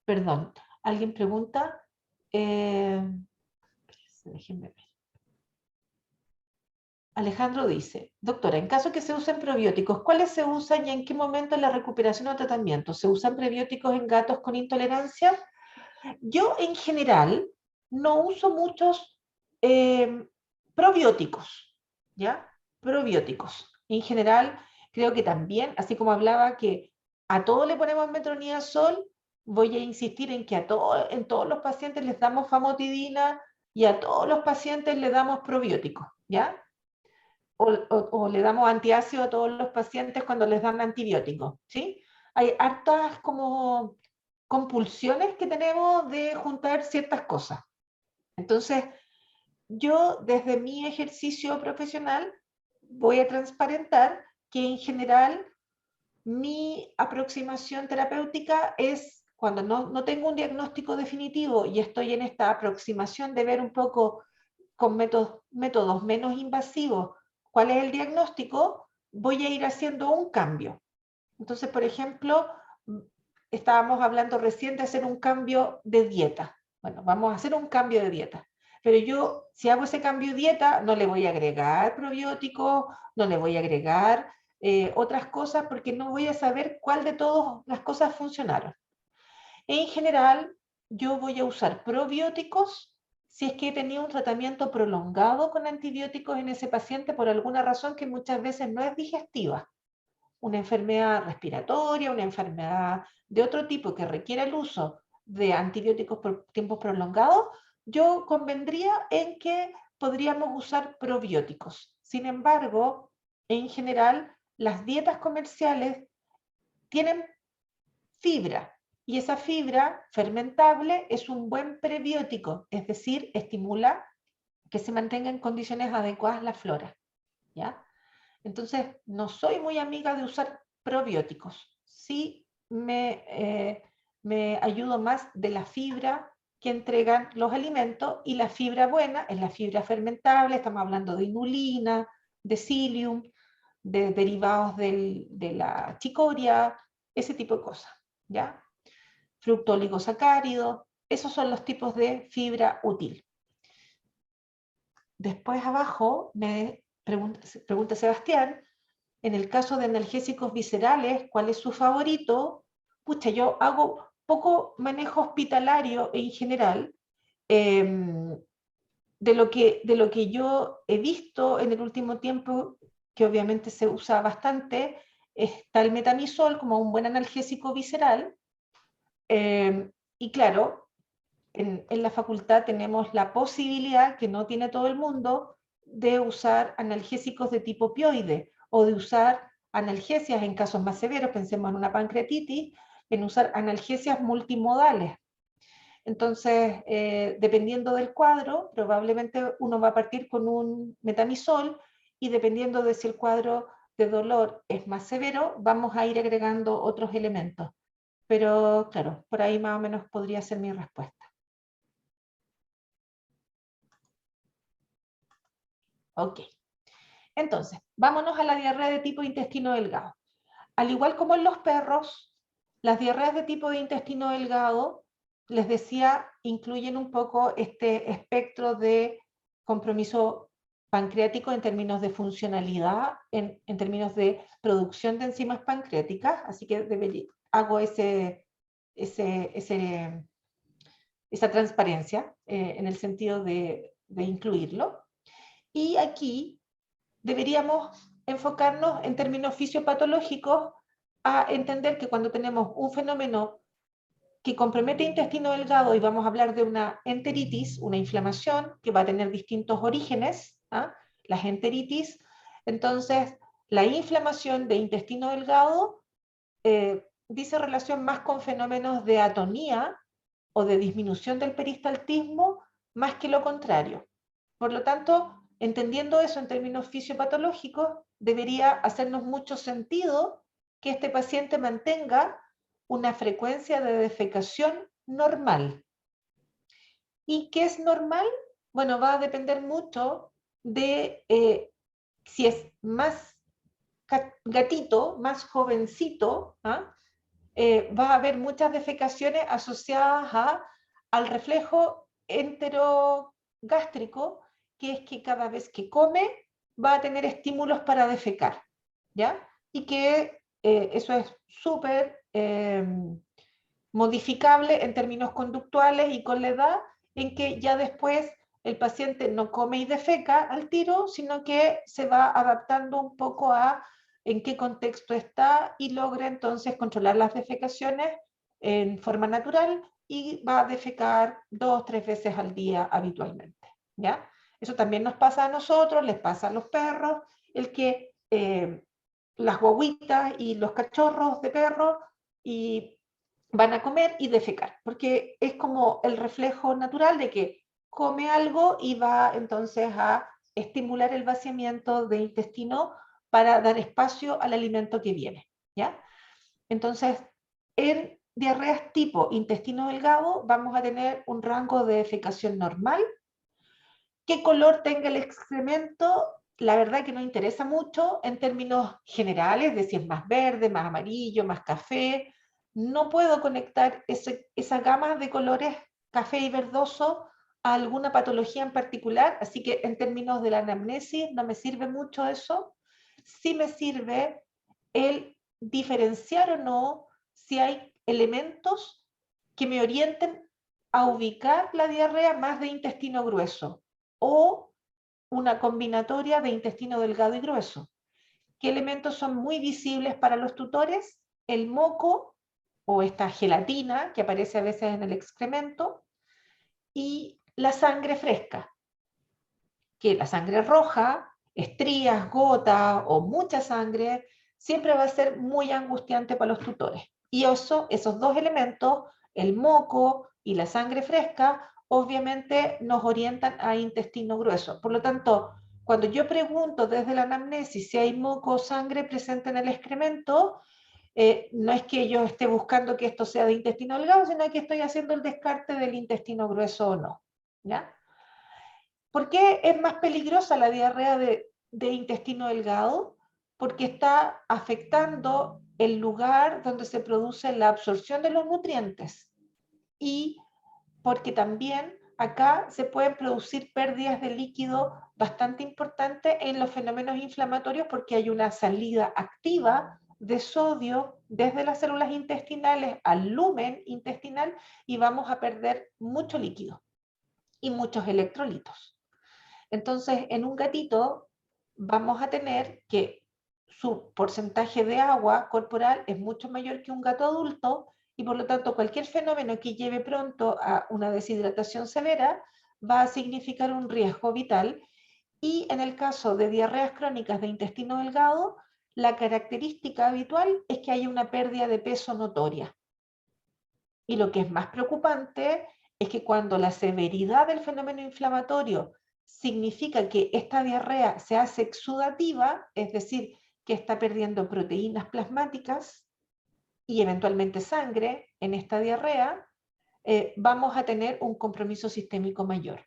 Perdón, alguien pregunta. Déjenme ver. Alejandro dice, doctora, en caso que se usen probióticos, ¿cuáles se usan y en qué momento en la recuperación o tratamiento? ¿Se usan prebióticos en gatos con intolerancia? Yo en general no uso muchos probióticos, ¿ya? Probióticos. En general creo que también, así como hablaba que a todos le ponemos metronidazol, voy a insistir en que en todos los pacientes les damos famotidina y a todos los pacientes les damos probióticos, ¿ya? O le damos antiácido a todos los pacientes cuando les dan antibióticos, ¿sí? Hay hartas como compulsiones que tenemos de juntar ciertas cosas. Entonces, yo desde mi ejercicio profesional voy a transparentar que en general mi aproximación terapéutica es cuando no tengo un diagnóstico definitivo y estoy en esta aproximación de ver un poco con métodos menos invasivos cuál es el diagnóstico, voy a ir haciendo un cambio. Entonces, por ejemplo, estábamos hablando recién de hacer un cambio de dieta. Bueno, vamos a hacer un cambio de dieta. Pero yo, si hago ese cambio de dieta, no le voy a agregar probióticos, no le voy a agregar otras cosas, porque no voy a saber cuál de todas las cosas funcionaron. En general, yo voy a usar probióticos si es que he tenido un tratamiento prolongado con antibióticos en ese paciente por alguna razón que muchas veces no es digestiva. Una enfermedad respiratoria, una enfermedad de otro tipo que requiere el uso de antibióticos por tiempos prolongados, yo convendría en que podríamos usar probióticos. Sin embargo, en general, las dietas comerciales tienen fibra, y esa fibra fermentable es un buen prebiótico, es decir, estimula que se mantenga en condiciones adecuadas la flora, ¿ya? Entonces, no soy muy amiga de usar probióticos. Sí me ayudo más de la fibra que entregan los alimentos, y la fibra buena es la fibra fermentable. Estamos hablando de inulina, de psyllium, de derivados de la chicoria, ese tipo de cosas, ¿ya? Fructooligosacáridos, esos son los tipos de fibra útil. Después abajo me pregunta Sebastián, en el caso de analgésicos viscerales, ¿cuál es su favorito? Pucha, yo hago poco manejo hospitalario en general. De lo que yo he visto en el último tiempo, que obviamente se usa bastante, está el metamisol como un buen analgésico visceral. Y claro, en la facultad tenemos la posibilidad, que no tiene todo el mundo, de usar analgésicos de tipo opioide, o de usar analgesias en casos más severos, pensemos en una pancreatitis, en usar analgesias multimodales. Entonces, dependiendo del cuadro, probablemente uno va a partir con un metamisol, y dependiendo de si el cuadro de dolor es más severo, vamos a ir agregando otros elementos. Pero claro, por ahí más o menos podría ser mi respuesta. Ok. Entonces, vámonos a la diarrea de tipo intestino delgado. Al igual como en los perros, las diarreas de tipo de intestino delgado, les decía, incluyen un poco este espectro de compromiso pancreático en términos de funcionalidad, en términos de producción de enzimas pancreáticas, así que hago esa transparencia en el sentido de incluirlo. Y aquí deberíamos enfocarnos en términos fisiopatológicos a entender que cuando tenemos un fenómeno que compromete intestino delgado, y vamos a hablar de una enteritis, una inflamación que va a tener distintos orígenes, las enteritis, entonces la inflamación de intestino delgado dice relación más con fenómenos de atonía o de disminución del peristaltismo, más que lo contrario. Por lo tanto, entendiendo eso en términos fisiopatológicos, debería hacernos mucho sentido que este paciente mantenga una frecuencia de defecación normal. ¿Y qué es normal? Bueno, va a depender mucho de si es más gatito, más jovencito, va a haber muchas defecaciones asociadas al reflejo enterogástrico, que es que cada vez que come va a tener estímulos para defecar, ¿ya? Y que eso es súper modificable en términos conductuales y con la edad, en que ya después el paciente no come y defeca al tiro, sino que se va adaptando un poco a en qué contexto está, y logra entonces controlar las defecaciones en forma natural, y va a defecar 2 o 3 veces al día habitualmente, ¿ya? Eso también nos pasa a nosotros, les pasa a los perros, el que las guaguitas y los cachorros de perros van a comer y defecar, porque es como el reflejo natural de que come algo y va entonces a estimular el vaciamiento de intestino para dar espacio al alimento que viene, ¿ya? Entonces, en diarreas tipo intestino delgado vamos a tener un rango de defecación normal. ¿Qué color tenga el excremento? La verdad que no interesa mucho en términos generales, de si es más verde, más amarillo, más café. No puedo conectar esa gama de colores café y verdoso a alguna patología en particular, así que en términos de la anamnesis no me sirve mucho eso. Sí me sirve el diferenciar o no si hay elementos que me orienten a ubicar la diarrea más de intestino grueso o una combinatoria de intestino delgado y grueso. ¿Qué elementos son muy visibles para los tutores? El moco o esta gelatina que aparece a veces en el excremento, y la sangre fresca, que la sangre roja, estrías, gotas o mucha sangre, siempre va a ser muy angustiante para los tutores. Y esos dos elementos, el moco y la sangre fresca, obviamente nos orientan a intestino grueso. Por lo tanto, cuando yo pregunto desde la anamnesis si hay moco o sangre presente en el excremento, no es que yo esté buscando que esto sea de intestino delgado, sino que estoy haciendo el descarte del intestino grueso o no. ¿Ya? ¿Por qué es más peligrosa la diarrea de intestino delgado? Porque está afectando el lugar donde se produce la absorción de los nutrientes y porque también acá se pueden producir pérdidas de líquido bastante importantes en los fenómenos inflamatorios porque hay una salida activa de sodio desde las células intestinales al lumen intestinal y vamos a perder mucho líquido y muchos electrolitos. Entonces, en un gatito vamos a tener que su porcentaje de agua corporal es mucho mayor que un gato adulto y por lo tanto cualquier fenómeno que lleve pronto a una deshidratación severa va a significar un riesgo vital. Y en el caso de diarreas crónicas de intestino delgado, la característica habitual es que haya una pérdida de peso notoria. Y lo que es más preocupante es que cuando la severidad del fenómeno inflamatorio significa que esta diarrea se hace exudativa, es decir, que está perdiendo proteínas plasmáticas y eventualmente sangre en esta diarrea, vamos a tener un compromiso sistémico mayor.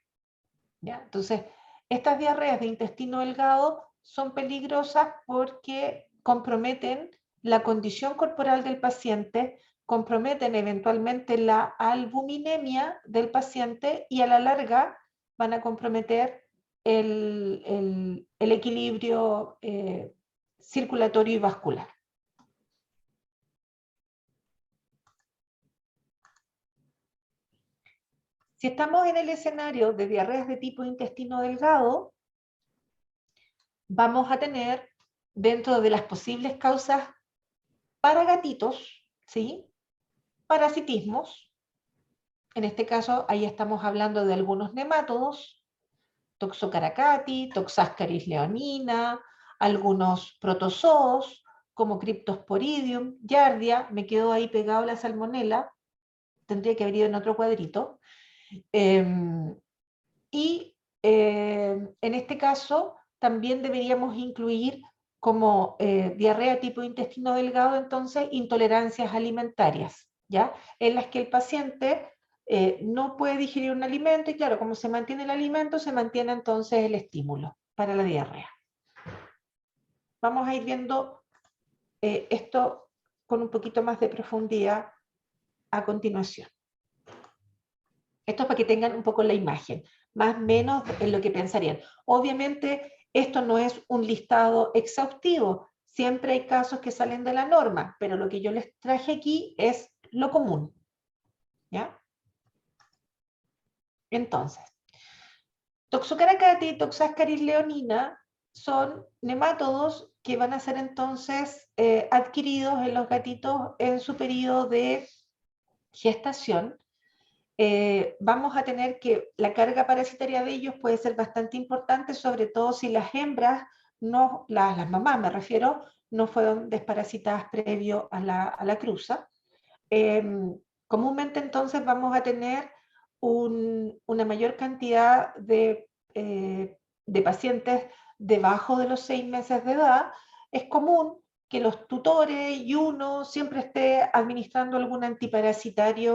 ¿Ya? Entonces, estas diarreas de intestino delgado son peligrosas porque comprometen la condición corporal del paciente, comprometen eventualmente la albuminemia del paciente y a la larga van a comprometer el equilibrio circulatorio y vascular. Si estamos en el escenario de diarreas de tipo intestino delgado, vamos a tener dentro de las posibles causas para gatitos, ¿sí? Parasitismos. En este caso, ahí estamos hablando de algunos nemátodos, Toxocaracati, Toxascaris leonina, algunos protozoos, como Cryptosporidium, Giardia, me quedó ahí pegado la salmonela, tendría que haber ido en otro cuadrito. En este caso, también deberíamos incluir como diarrea tipo intestino delgado, entonces, intolerancias alimentarias, ¿ya? En las que el paciente no puede digerir un alimento y claro, como se mantiene el alimento, se mantiene entonces el estímulo para la diarrea. Vamos a ir viendo esto con un poquito más de profundidad a continuación. Esto es para que tengan un poco la imagen, más o menos en lo que pensarían. Obviamente, esto no es un listado exhaustivo, siempre hay casos que salen de la norma, pero lo que yo les traje aquí es lo común. ¿Ya? Entonces, Toxocaracati y Toxascaris leonina son nemátodos que van a ser entonces adquiridos en los gatitos en su periodo de gestación. Vamos a tener que la carga parasitaria de ellos puede ser bastante importante, sobre todo si las hembras, no, las mamás me refiero, no fueron desparasitadas previo a la cruza. Comúnmente entonces vamos a tener una mayor cantidad de pacientes debajo de los 6 meses de edad. Es común que los tutores y uno siempre esté administrando algún antiparasitario